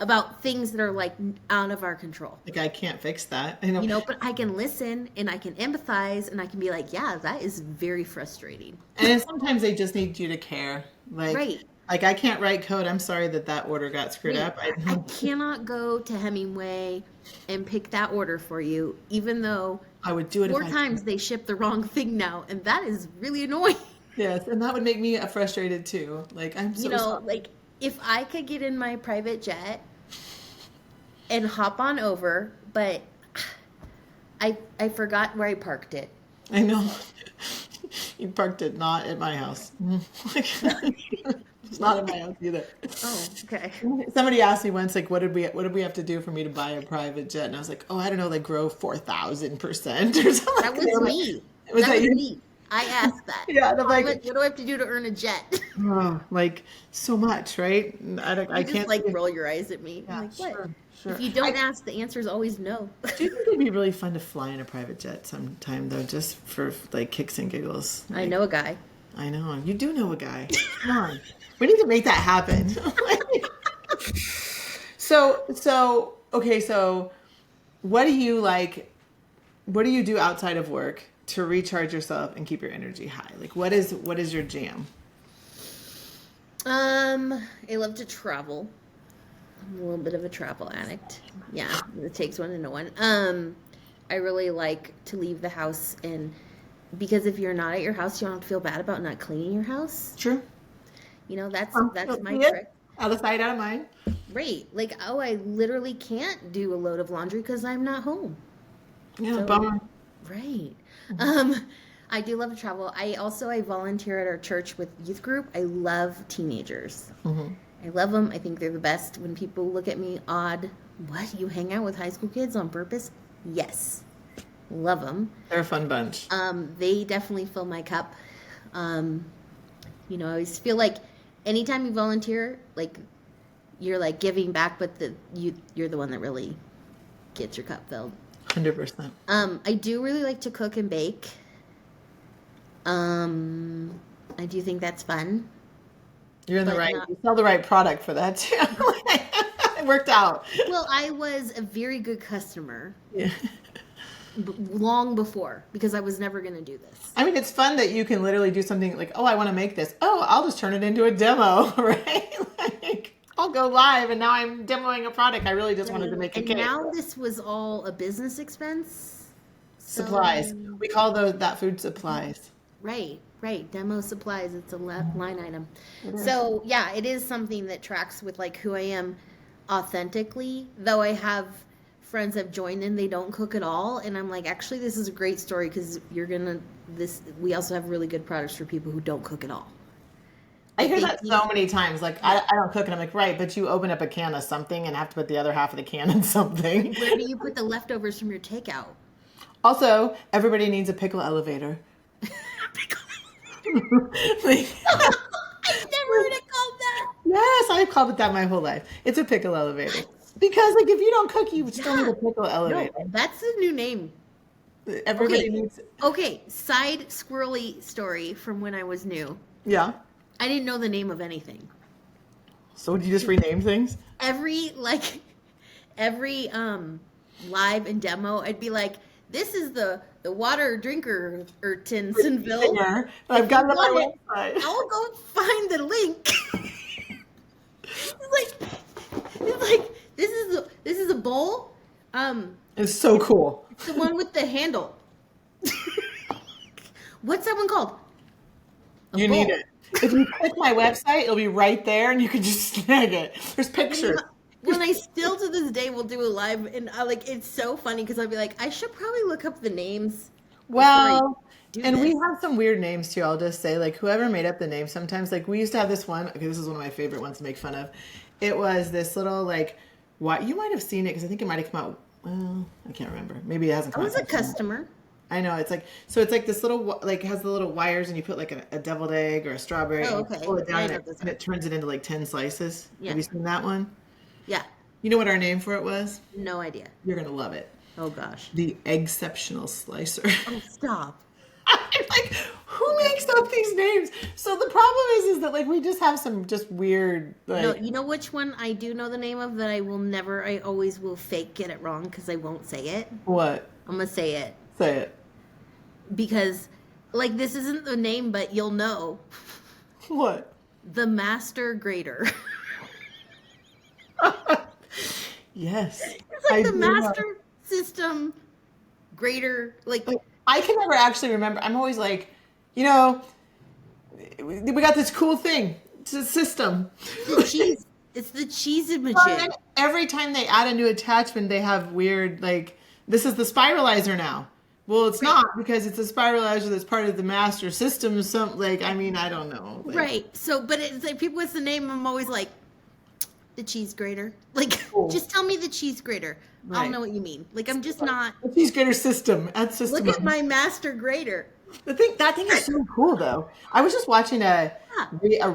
about things that are like out of our control. Like I can't fix that. But I can listen and I can empathize and I can be like, yeah, that is very frustrating. And then sometimes they just need you to care. Like, right. Like I can't write code. I'm sorry that order got screwed up. I cannot go to Hemingway and pick that order for you, even though I would do it 4 times they ship the wrong thing now, and that is really annoying. Yes, and that would make me frustrated too. Like I'm so sorry. Like if I could get in my private jet and hop on over, but I forgot where I parked it. I know. You parked it not at my house. It's not in my house either. Oh, okay. Somebody asked me once, like, what did we have to do for me to buy a private jet? And I was like, oh, I don't know, like grow 4,000% or something. That was me. That was me. I asked that. Yeah, and I'm like, what do I have to do to earn a jet? Oh, like so much, right? I can't just like roll your eyes at me. Yeah, I'm like, what? Sure. If you don't ask, the answer is always no. Do you think it'd be really fun to fly in a private jet sometime, though, just for like kicks and giggles? Like, I know a guy. I know. You do know a guy. Come on. We need to make that happen. Okay, so what do you like, what do you do outside of work to recharge yourself and keep your energy high? Like what is your jam? I love to travel. I'm a little bit of a travel addict. Yeah, it takes one to know one. I really like to leave the house, and because if you're not at your house, you don't feel bad about not cleaning your house. Sure. That's my trick. Out of sight, out of mind. Right. Like, I literally can't do a load of laundry because I'm not home. Yeah, bummer. Right. I do love to travel. I volunteer at our church with youth group. I love teenagers. Mm-hmm. I love them. I think they're the best. When people look at me odd, what? You hang out with high school kids on purpose? Yes. Love them. They're a fun bunch. They definitely fill my cup. I always feel like anytime you volunteer, like you're like giving back, but you're the one that really gets your cup filled. 100%. I do really like to cook and bake. I do think that's fun. You're in the right. You sell the right product for that too. It worked out. Well, I was a very good customer. Yeah. Long before, because I was never going to do this. I mean, it's fun that you can literally do something like, oh, I want to make this. Oh, I'll just turn it into a demo, right? Like, I'll go live, and now I'm demoing a product. I really just wanted to make a cake. And now this was all a business expense. Supplies. We call that food supplies. Right. Demo supplies. It's a line item. So, yeah, it is something that tracks with, like, who I am authentically, though I have friends have joined in, they don't cook at all, and I'm like, actually this is a great story because we also have really good products for people who don't cook at all. I hear that so many times, like I don't cook, and I'm like, right, but you open up a can of something and have to put the other half of the can in something. Where do you put the leftovers from your takeout? Also, everybody needs a pickle elevator. Pickle elevator. I've never heard it called that. Yes, I've called it that my whole life. It's a pickle elevator. Because, like, if you don't cook, you still need a pickle elevator. No, that's the new name. Everybody needs... Okay, side squirrely story from when I was new. Yeah. I didn't know the name of anything. So would you just rename things? Every live and demo, I'd be like, this is the water drinker Tinsonville. I've got it on my website. I'll go find the link. It's like this is a bowl. It's so cool. It's the one with the handle. What's that one called? You need it. If you click my website, it'll be right there, and you can just snag it. There's pictures. When I still to this day will do a live, and it's so funny because I'll be like, I should probably look up the names. Well, and we have some weird names too. I'll just say, like, whoever made up the name. Sometimes, like, we used to have this one. Okay, this is one of my favorite ones to make fun of. It was this little like why you might have seen it because I think it might have come out. Well, I can't remember. Maybe it hasn't I come out. was a customer. I know it's like so. It's like this little like it has the little wires, and you put like a deviled egg or a strawberry, Oh, and you okay. pull it I down, know those and are. it turns it into like 10 slices. Yeah. Have you seen that one? Yeah. You know what our name for it was? No idea. You're gonna love it. Oh gosh. The exceptional slicer. Oh, stop. I'm like, who makes up these names? So the problem is that like we just have some just weird like. No, you know which one I do know the name of that I will never, I always will fake get it wrong because I won't say it. What? I'm going to say it. Say it. Because, like, this isn't the name, but you'll know. What? The Master Grader. Yes. It's like the do know. Master System Grader. Like, I can never actually remember. I'm always like, you know, we got this cool thing. It's a system. the cheese. It's the cheese Well, imaging. and every time they add a new attachment, they have weird like this is the spiralizer now. Well, it's not because it's a spiralizer that's part of the master system. Some like I mean I don't know. Like, Right. So, but it's like people with the name, I'm always like, the cheese grater. Like, Cool. just tell me the cheese grater. I'll Right. know what you mean. Like, I'm just not. The cheese grater system. Add system. Look at my master grater. That thing is so cool though. I was just watching a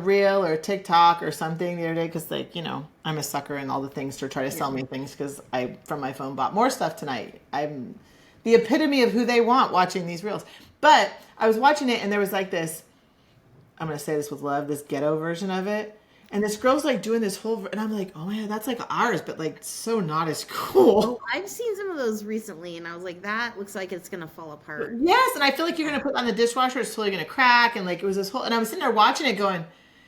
reel or a TikTok or something the other day because like you know I'm a sucker in all the things to try to sell me things because I from my phone bought more stuff tonight. I'm the epitome of who they want watching these reels. But I was watching it and there was like this. I'm gonna say this with love. This ghetto version of it. And this girl's like doing this whole, and I'm like, oh man, that's like ours, but like so not as cool. Oh, I've seen some of those recently, and I was like, that looks like it's gonna fall apart. Yes, and I feel like you're gonna put it on the dishwasher, it's totally gonna crack, and like it was this whole, and I was sitting there watching it, going,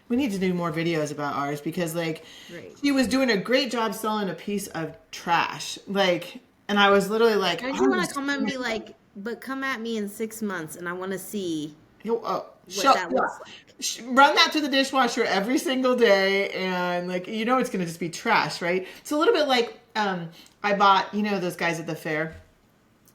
we need to do more videos about ours because like Right. she was doing a great job selling a piece of trash, like, and I was literally like, Don't you want to come and be like, but come at me in 6 months, and I want to see what that looks like. Run that through the dishwasher every single day and like you know it's gonna just be trash, right? It's a little bit like I bought, you know, those guys at the fair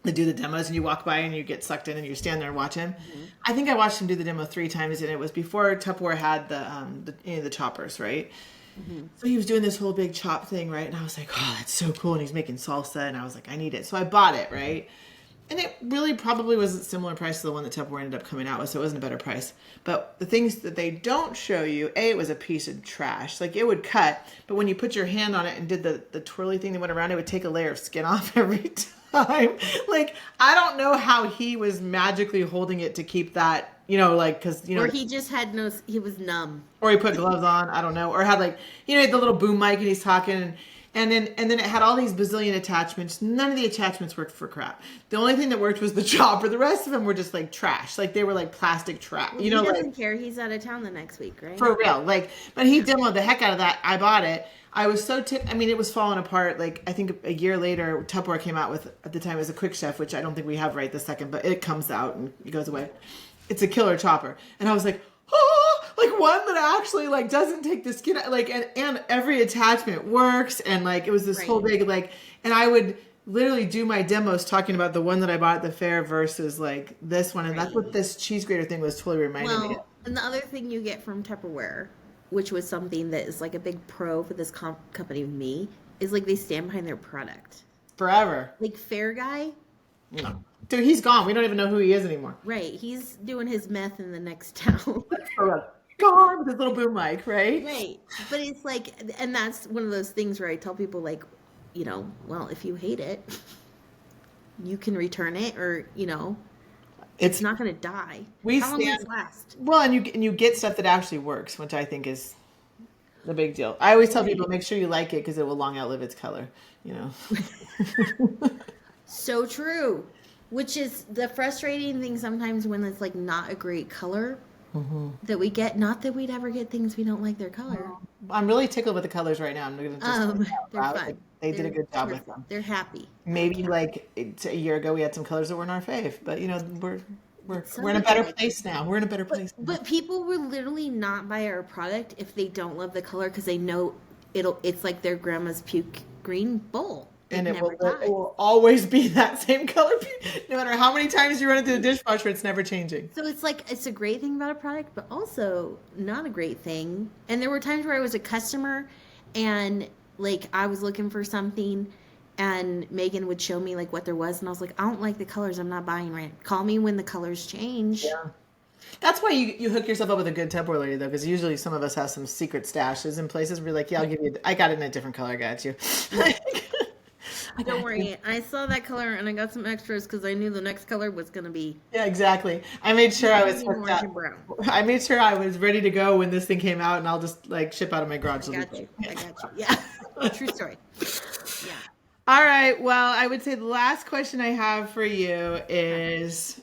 that do the demos and you walk by and you get sucked in and you stand there and watch him. Mm-hmm. I think I watched him do the demo 3 times and it was before Tupperware had the choppers, right? Mm-hmm. So he was doing this whole big chop thing, right? And I was like, oh, that's so cool. And he's making salsa and I was like, I need it. So I bought it, right? And it really probably was a similar price to the one that Tupperware ended up coming out with, so it wasn't a better price. But the things that they don't show you, it was a piece of trash. Like, it would cut, but when you put your hand on it and did the twirly thing that went around, it would take a layer of skin off every time. Like, I don't know how he was magically holding it to keep that, you know, like, because, you know. Or he just had he was numb. Or he put gloves on, I don't know. Or had, like, you know, the little boom mic and he's talking and then it had all these bazillion attachments. None of the attachments worked for crap. The only thing that worked was the chopper. The rest of them were just like trash. Like they were like plastic trash. Well, you know, he doesn't like, care. He's out of town the next week, right? for real. Like, but he demoed the heck out of that. I bought it. I was so I mean, it was falling apart. Like I think a year later, Tupperware came out with at the time it was a Quick Chef, which I don't think we have right this second, but it comes out and it goes away. It's a killer chopper, and I was like, oh, like one that actually like doesn't take the skin like and every attachment works and like it was this whole big like and I would literally do my demos talking about the one that I bought at the fair versus like this one and that's what this cheese grater thing was totally reminding me of. And the other thing you get from Tupperware, which was something that is like a big pro for this company with me, is like they stand behind their product Forever. like Fair Guy. No. Dude, he's gone. We don't even know who he is anymore. Right. He's doing his meth in the next town. Gone with his little boom mic, right? Right. But it's like, and that's one of those things where I tell people, like, you know, well, if you hate it, you can return it or, you know, it's not going to die. How long does it last? Well, and you get stuff that actually works, which I think is the big deal. I always tell people, make sure you like it because it will long outlive its color, you know. So true. Which is the frustrating thing sometimes when it's like not a great color that we get. Not that we'd ever get things we don't like their color. I'm really tickled with the colors right now. I'm going to just they're fun. They did a good job with them. They're happy. Maybe like a year ago we had some colors that weren't our fave, but you know we're in a better place now. We're in a better place. But people will literally not buy our product if they don't love the color because they know it's like their grandma's puke green bowl. And it will always be that same color. No matter how many times you run it through the dishwasher, it's never changing. So it's like, it's a great thing about a product, but also not a great thing. And there were times where I was a customer and like I was looking for something and Megan would show me like what there was and I was like, I don't like the colors, I'm not buying right. Call me when the colors change. Yeah. That's why you hook yourself up with a good Tupperware lady, though, because usually some of us have some secret stashes in places where you're like, yeah, I'll give you, I got it in a different color, I got you. Don't worry, I saw that color and I got some extras because I knew the next color was going to be Yeah, exactly. I made sure I was green, hooked orange, up. and brown. I made sure I was ready to go when this thing came out, and I'll just like ship out of my garage. I got you. I got you. Yeah. True story. Yeah. All right. Well, I would say the last question I have for you is,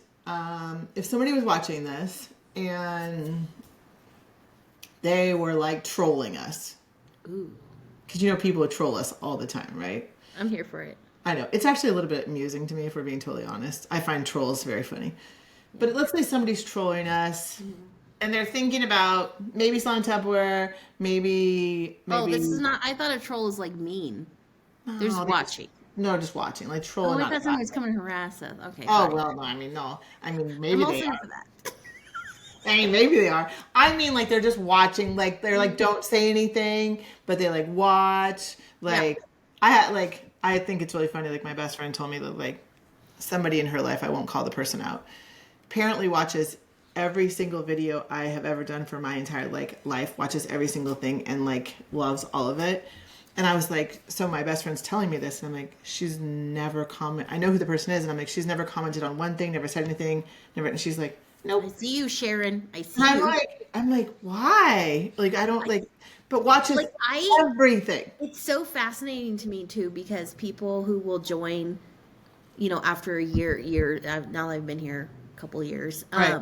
if somebody was watching this and they were like trolling us, Ooh, because you know people would troll us all the time, right? I'm here for it. I know. It's actually a little bit amusing to me, if we're being totally honest. I find trolls very funny. But let's say somebody's trolling us and they're thinking about maybe selling Tupperware, maybe. Oh, this is not. I thought a troll is like mean. They're just watching. No, just watching. Like Oh, trolling. I thought someone was coming to harass us. Okay. Oh, fine. well, no. I mean, no. I mean, I'm maybe all they here are. for that. I mean, maybe they are. I mean, like, they're just watching. Like, they're like, don't say anything, but they like watch. Like, I think it's really funny. Like, my best friend told me that, like, somebody in her life, I won't call the person out, apparently watches every single video I have ever done for my entire, like, life, watches every single thing and, like, loves all of it. And I was like, so my best friend's telling me this, and I'm like, she's never I know who the person is, and I'm like, she's never commented on one thing, never said anything, never. And she's like, nope. I see you, Sharon. I see I'm you. I'm like, why? Like, I don't like, but watches Like, everything. It's so fascinating to me too because people who will join, you know, after a year now that I've been here a couple of years, Right.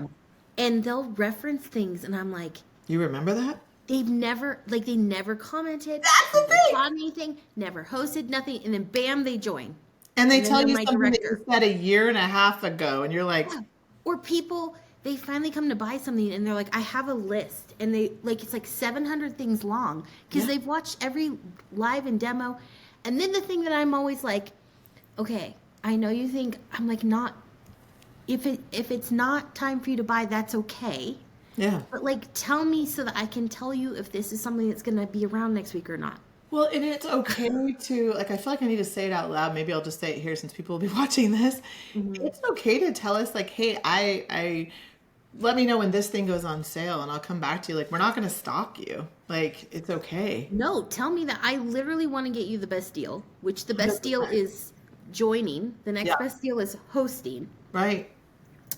and they'll reference things, and I'm like, You remember that? they never commented, That's the never thing. taught anything, never hosted nothing, and then bam, they join. And they And then tell they're you my something that director. you said a year and a half ago, and you're like, Yeah. Or people, they finally come to buy something and they're like, I have a list. And they, like, it's like 700 things long because Yeah. they've watched every live and demo. And then the thing that I'm always like, okay, I know you think, I'm like, not, if it's not time for you to buy, that's okay. yeah. But like, tell me so that I can tell you if this is something that's going to be around next week or not. Well, and it's okay to, like, I feel like I need to say it out loud. Maybe I'll just say it here since people will be watching this. It's okay to tell us, like, hey, I let me know when this thing goes on sale and I'll come back to you. Like, we're not going to stalk you. Like, it's okay. No, tell me that I literally want to get you the best deal, which the best deal 100%. is joining. The next Yeah. best deal is hosting. Right?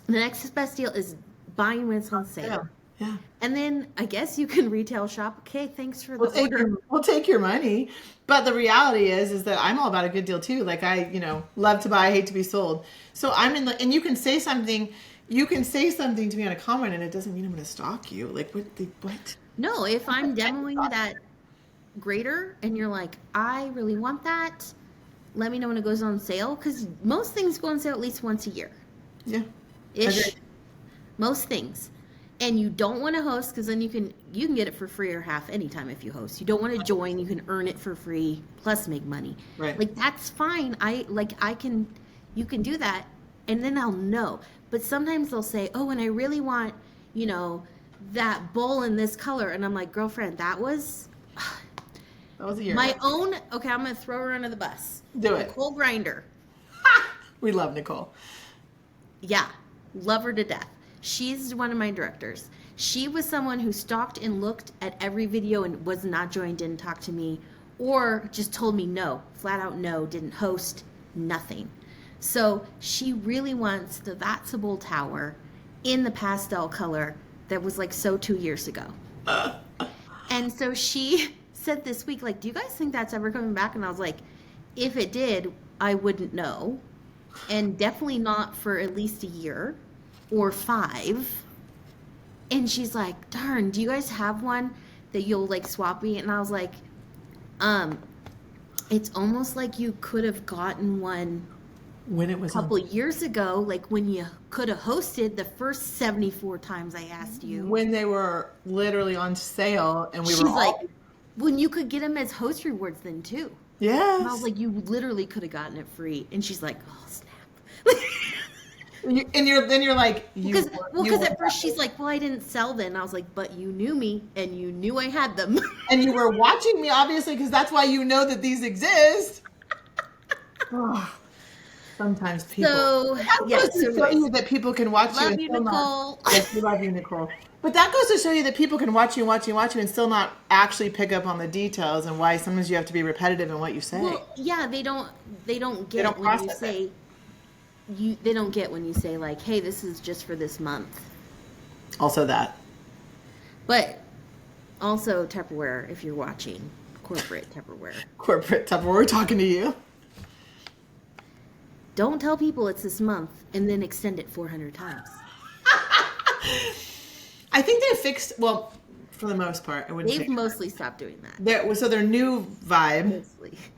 The next best deal is buying when it's on sale. Yeah. And then I guess you can retail shop. Okay, thanks for the order. We'll take your money. But the reality is that I'm all about a good deal too. Like, I, love to buy, hate to be sold. So I'm in the, and you can say something to me on a comment and it doesn't mean I'm going to stalk you. Like, what? No, if I'm demoing that grater and you're like, I really want that, let me know when it goes on sale. Because most things go on sale at least once a year. Yeah. Ish. Agreed. Most things. And you don't want to host because then you can get it for free or half anytime if you host. You don't want to join, you can earn it for free plus make money. Right. Like, that's fine. You can do that and then I'll know. But sometimes they'll say, oh, and I really want, that bowl in this color. And I'm like, girlfriend, that was That was a year my ago. own. Okay, I'm going to throw her under the bus. Do it. Nicole Grinder. We love Nicole. Yeah, love her to death. She's one of my directors. She was someone who stalked and looked at every video and was not joined, didn't talk to me, or just told me no, flat out no, didn't host, nothing. So she really wants the That's a Bowl Tower in the pastel color that was like so 2 years ago. And so she said this week, like, do you guys think that's ever coming back? And I was like, if it did, I wouldn't know. And definitely not for at least a year or 5. And she's like, darn, do you guys have one that you'll like swap me? And I was like, it's almost like you could have gotten one When it was a couple years ago, like when you could have hosted the first 74 times I asked you. when they were literally on sale and we She's were all, like, when you could get them as host rewards then too. yes. And I was like, you literally could have gotten it free. And she's like, oh, snap. Then you're like, because at first she's like, well, I didn't sell them. I was like, but you knew me and you knew I had them. and you were watching me, obviously, because that's why you know that these exist. Oh, sometimes people. So, yeah. So show you that people can watch you. Love you, Nicole. Yes, we love you, Nicole. But that goes to show you that people can watch you and still not actually pick up on the details and why sometimes you have to be repetitive in what you say. Well, yeah, they don't get don't when you process say they don't get when you say like, hey, this is just for this month. Also that. But also Tupperware, if you're watching, corporate Tupperware. Corporate Tupperware, we're talking to you. Don't tell people it's this month and then extend it 400 times. I think they fixed, well, for the most part, I wouldn't say. They've mostly stopped doing that. So their new vibe.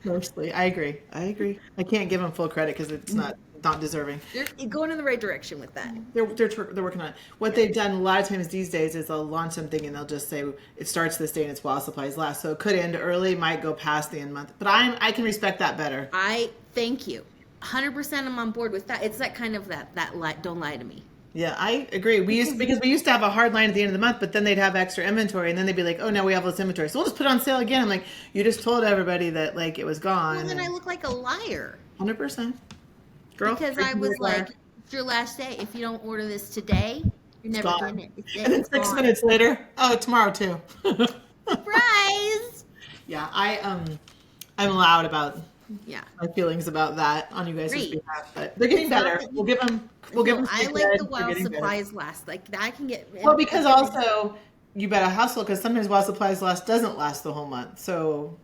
Mostly. I agree. I can't give them full credit because it's not deserving. They're going in the right direction with that. They're working on it. What they've done a lot of times these days is they'll launch something and they'll just say it starts this day and it's while supplies last. So it could end early, might go past the end month. But I can respect that better. I thank you. 100% I'm on board with that. It's that kind of that don't lie to me. Yeah, I agree. Because we used to have a hard line at the end of the month, but then they'd have extra inventory, and then they'd be like, "Oh, now we have less inventory, so we'll just put it on sale again." I'm like, "You just told everybody that like it was gone." Well, then I look like a liar. 100%, girl. Because I was like, "It's your last day. If you don't order this today, you're never getting it." And then 6 minutes later, oh, tomorrow too. Surprise! Yeah, I'm loud about my feelings about that on you guys' behalf, but they're getting better. We'll give them. I like the while supplies last. Like I can get. Well, because also you better hustle because sometimes while supplies last doesn't last the whole month. So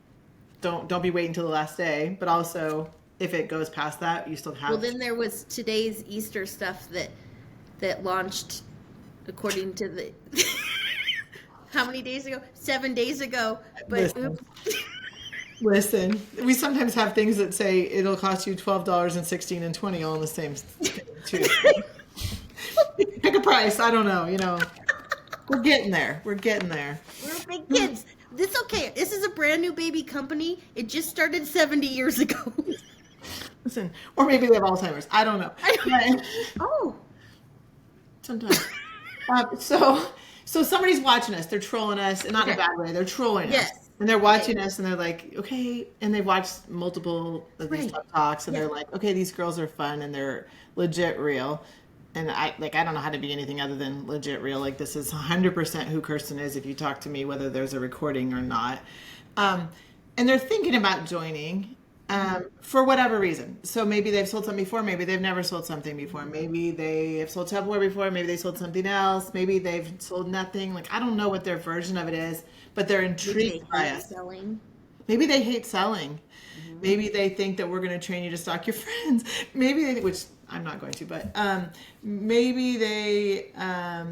don't be waiting till the last day. But also if it goes past that, you still have. Well, then there was today's Easter stuff that launched according to the. How many days ago? 7 days ago. But Listen, we sometimes have things that say it'll cost you $12 and $16 and $20 all in the same too. Pick a price. I don't know. We're getting there. We're big kids. This okay. This is a brand new baby company. It just started 70 years ago. Listen, or maybe they have Alzheimer's. I don't know. Oh. Sometimes. So somebody's watching us. They're trolling us, and not in a bad way. They're trolling us. And they're watching us, and they're like, okay. And they've watched multiple of these TuppTalks, and they're like, okay, these girls are fun, and they're legit real. And I don't know how to be anything other than legit real. Like, this is 100% who Kirstin is if you talk to me, whether there's a recording or not. And they're thinking about joining for whatever reason. So maybe they've sold something before. Maybe they've never sold something before. Maybe they have sold Tupperware before. Maybe they sold something else. Maybe they've sold nothing. Like, I don't know what their version of it is. But they're intrigued by us. Maybe they hate selling. Mm-hmm. Maybe they think that we're going to train you to stalk your friends. Maybe they, which I'm not going to, but maybe they, I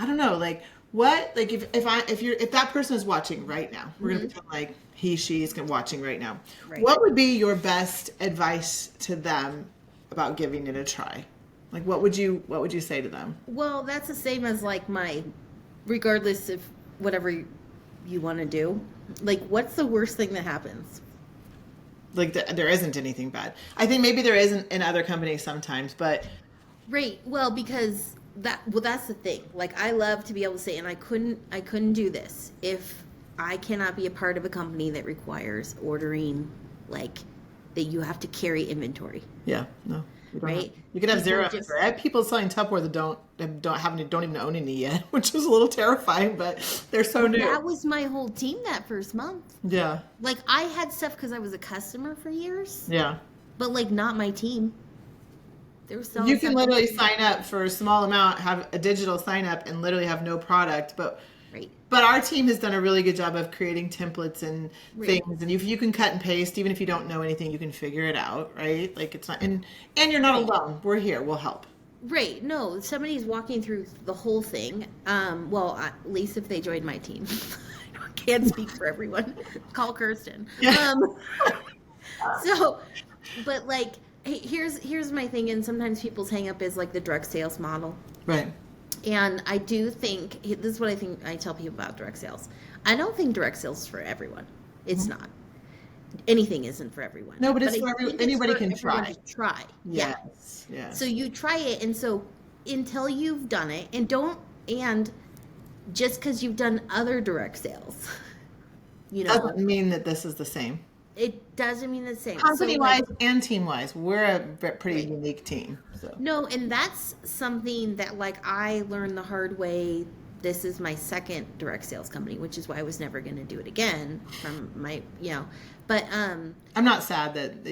don't know, like what, like if that person is watching right now, we're going to pretend like she's watching right now. Right. What would be your best advice to them about giving it a try? Like what would you say to them? Well, that's the same as like regardless of whatever you want to do, like what's the worst thing that happens? Like there isn't anything bad. I think maybe there isn't in other companies sometimes, but right. Well, because that's the thing. Like I love to be able to say, and I couldn't do this if I cannot be a part of a company that requires ordering, like that you have to carry inventory. Yeah. No. Right? You could have zero inventory. I have people selling Tupperware that don't even own any yet, which is a little terrifying, but they're so new. That was my whole team that first month. Yeah. Like I had stuff because I was a customer for years. Yeah. But like not my team. They were selling. You can literally sign up for a small amount, have a digital sign up, and literally have no product, but. Right. But our team has done a really good job of creating templates and things, and if you can cut and paste, even if you don't know anything, you can figure it out, right? Like it's not, and you're not alone. We're here. We'll help. Right. No, somebody's walking through the whole thing. Well, at least if they joined my team. I can't speak for everyone. Call Kirstin. Yeah. So, but like, here's my thing, and sometimes people's hang up is like the direct sales model. Right. And I do think, this is what I tell people about direct sales. I don't think direct sales is for everyone. It's not. anything isn't for everyone. No, but it's I for think anybody for can everyone try. to try. Yeah. Yes. So you try it, and so until you've done it, and just because you've done other direct sales, Doesn't mean that this is the same. it doesn't mean the same. So Company like, wise and team wise, we're a pretty right. unique team. So No, and that's something that like I learned the hard way. This is my second direct sales company, which is why I was never going to do it again from my, but I'm not sad that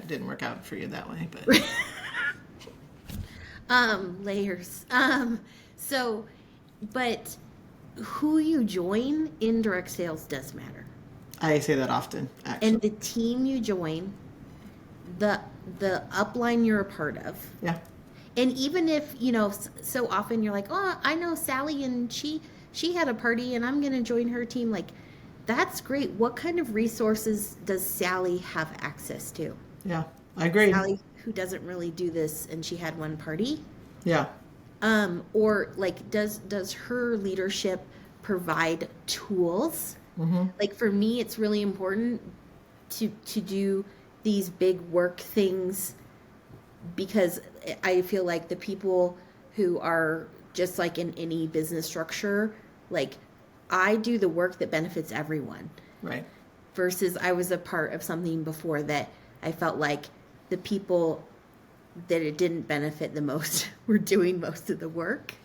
didn't work out for you that way, but layers. So, but who you join in direct sales does matter. I say that often, actually. And the team you join, the upline you're a part of. Yeah. And even if, so often you're like, oh, I know Sally and she had a party and I'm going to join her team. Like, that's great. What kind of resources does Sally have access to? Yeah, I agree. Sally, who doesn't really do this, and she had one party. Yeah. Or like, does her leadership provide tools? Mm-hmm. Like for me, it's really important to do these big work things, because I feel like the people who are just like in any business structure, like I do the work that benefits everyone. Right. Versus I was a part of something before that I felt like the people that it didn't benefit the most were doing most of the work.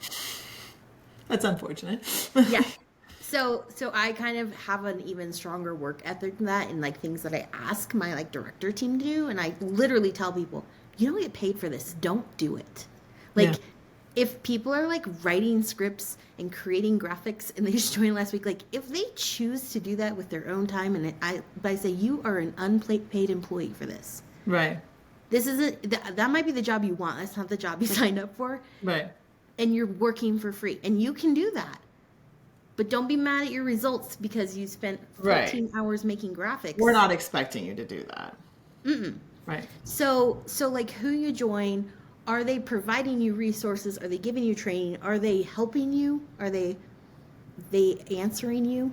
That's unfortunate. Yeah. So I kind of have an even stronger work ethic than that, and like things that I ask my like director team to do, and I literally tell people, you don't get paid for this. Don't do it. Like, Yeah. if people are like writing scripts and creating graphics and they just joined last week, like if they choose to do that with their own time, and but I say you are an unpaid employee for this. Right. This isn't, that might be the job you want. That's not the job you signed up for. Right. And you're working for free, and you can do that. But don't be mad at your results because you spent 14 hours making graphics. We're not expecting you to do that. Mm-mm. Right. So like who you join, are they providing you resources? Are they giving you training? Are they helping you? Are they answering you?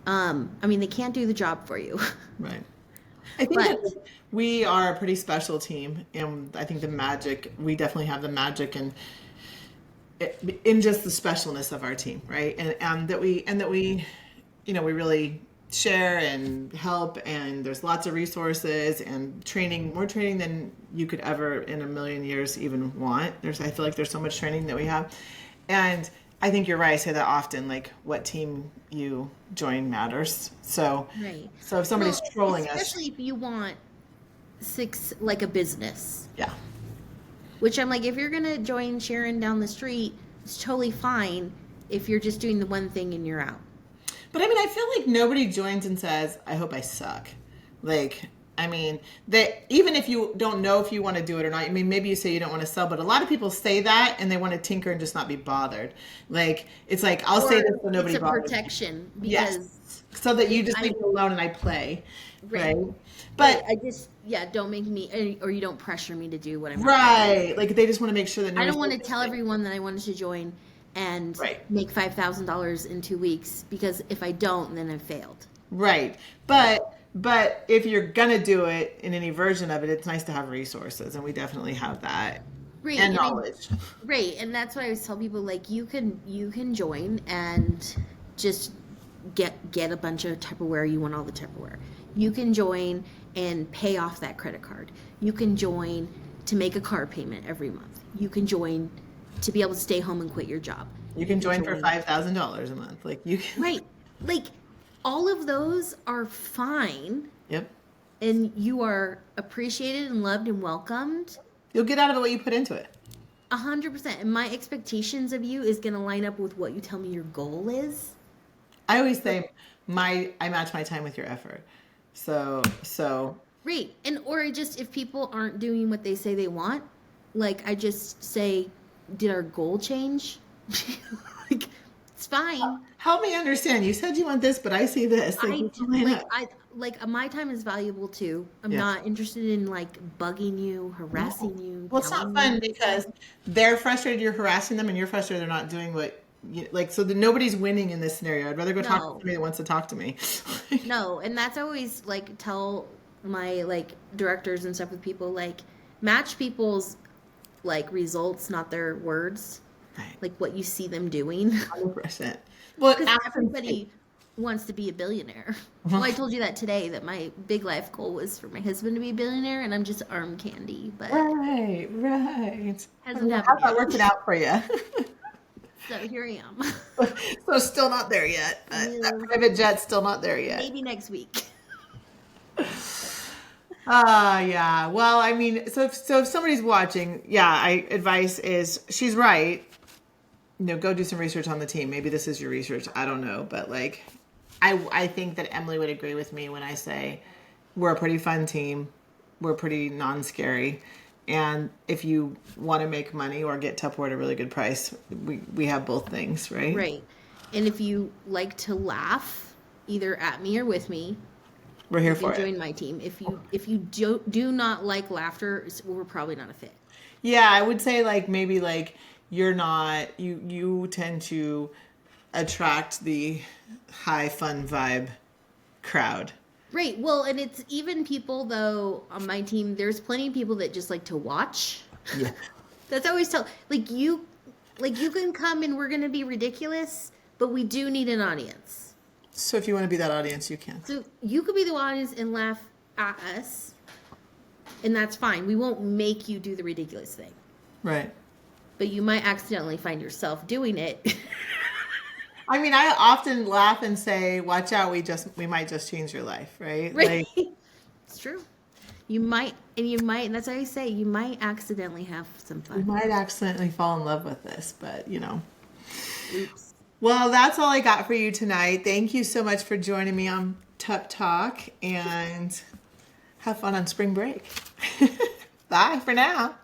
I mean, they can't do the job for you. Right. I think that we are a pretty special team, and I think we definitely have the magic and in just the specialness of our team, right? And that we we really share and help, and there's lots of resources and training, more training than you could ever in a million years even want. I feel like there's so much training that we have. And I think you're right. I say that often, like what team you join matters. So, Right. So if somebody's trolling especially if you want like a business. Yeah. Which I'm like, if you're going to join Sharon down the street, it's totally fine if you're just doing the one thing and you're out. But I mean, I feel like nobody joins and says, I hope I suck. Like, I mean, that even if you don't know if you want to do it or not, I mean, maybe you say you don't want to sell, but a lot of people say that and they want to tinker and just not be bothered. Like, it's like, I'll say this so nobody bothers. It's a protection because... Yes. So that you just leave me alone and I play. Right. But I just, don't make me, or you don't pressure me to do what I'm doing. Right. Like, they just want to make sure that I don't want to tell everyone that I wanted to join and make $5,000 in 2 weeks, because if I don't, then I've failed. Right. But if you're going to do it in any version of it, it's nice to have resources, and we definitely have that. Right. And knowledge. Right. And that's what I always tell people, like, you can join and just get a bunch of Tupperware. You want all the Tupperware. You can join and pay off that credit card. You can join to make a car payment every month. You can join to be able to stay home and quit your job. You can join for $5,000 a month. Like, you can... Right. Like, all of those are fine. Yep. And you are appreciated and loved and welcomed. You'll get out of it what you put into it. 100%. And my expectations of you is going to line up with what you tell me your goal is. I always say I match my time with your effort. So. Right. And, or just if people aren't doing what they say they want, like I just say, did our goal change? Like, it's fine. Help me understand. You said you want this, but I see this. My time is valuable too. I'm not interested in like bugging you, harassing you. Well, it's not fun because they're frustrated you're harassing them, and you're frustrated they're not doing what like, so that nobody's winning in this scenario. I'd rather go talk to No. somebody that wants to talk to me. No, and that's always like tell my like directors and stuff with people like match people's like results, not their words. Right. Like what you see them doing. 100%. Well, Because ask them, everybody wants to be a billionaire. Well, I told you that today that my big life goal was for my husband to be a billionaire, and I'm just arm candy, but right. hasn't How's happened that yet. working out for you? So here I am. So still not there yet. That No. private jet's still not there yet. Maybe next week. Yeah. Well, I mean, so if somebody's watching, yeah, advice is she's right. Go do some research on the team. Maybe this is your research. I don't know, but like, I think that Emily would agree with me when I say we're a pretty fun team. We're pretty non-scary. And if you want to make money or get Tupperware at a really good price, we have both things, right? Right. And if you like to laugh, either at me or with me, We're here you for can it. join my team. If you do not like laughter, we're probably not a fit. Yeah, I would say like maybe like you're not you tend to attract the high fun vibe crowd. Right. Well, and it's even people though on my team. There's plenty of people that just like to watch. Yeah. That's always tell like you can come and we're gonna be ridiculous, but we do need an audience. So if you want to be that audience, you can. So you could be the audience and laugh at us, and that's fine. We won't make you do the ridiculous thing, Right. but you might accidentally find yourself doing it. I mean, I often laugh and say, "Watch out, we might just change your life," right? Right. Like, It's true. You might, and that's what I say. You might accidentally have some we fun. might accidentally fall in love with this, but Oops. Well, that's all I got for you tonight. Thank you so much for joining me on TuppTalk, and have fun on spring break. Bye for now.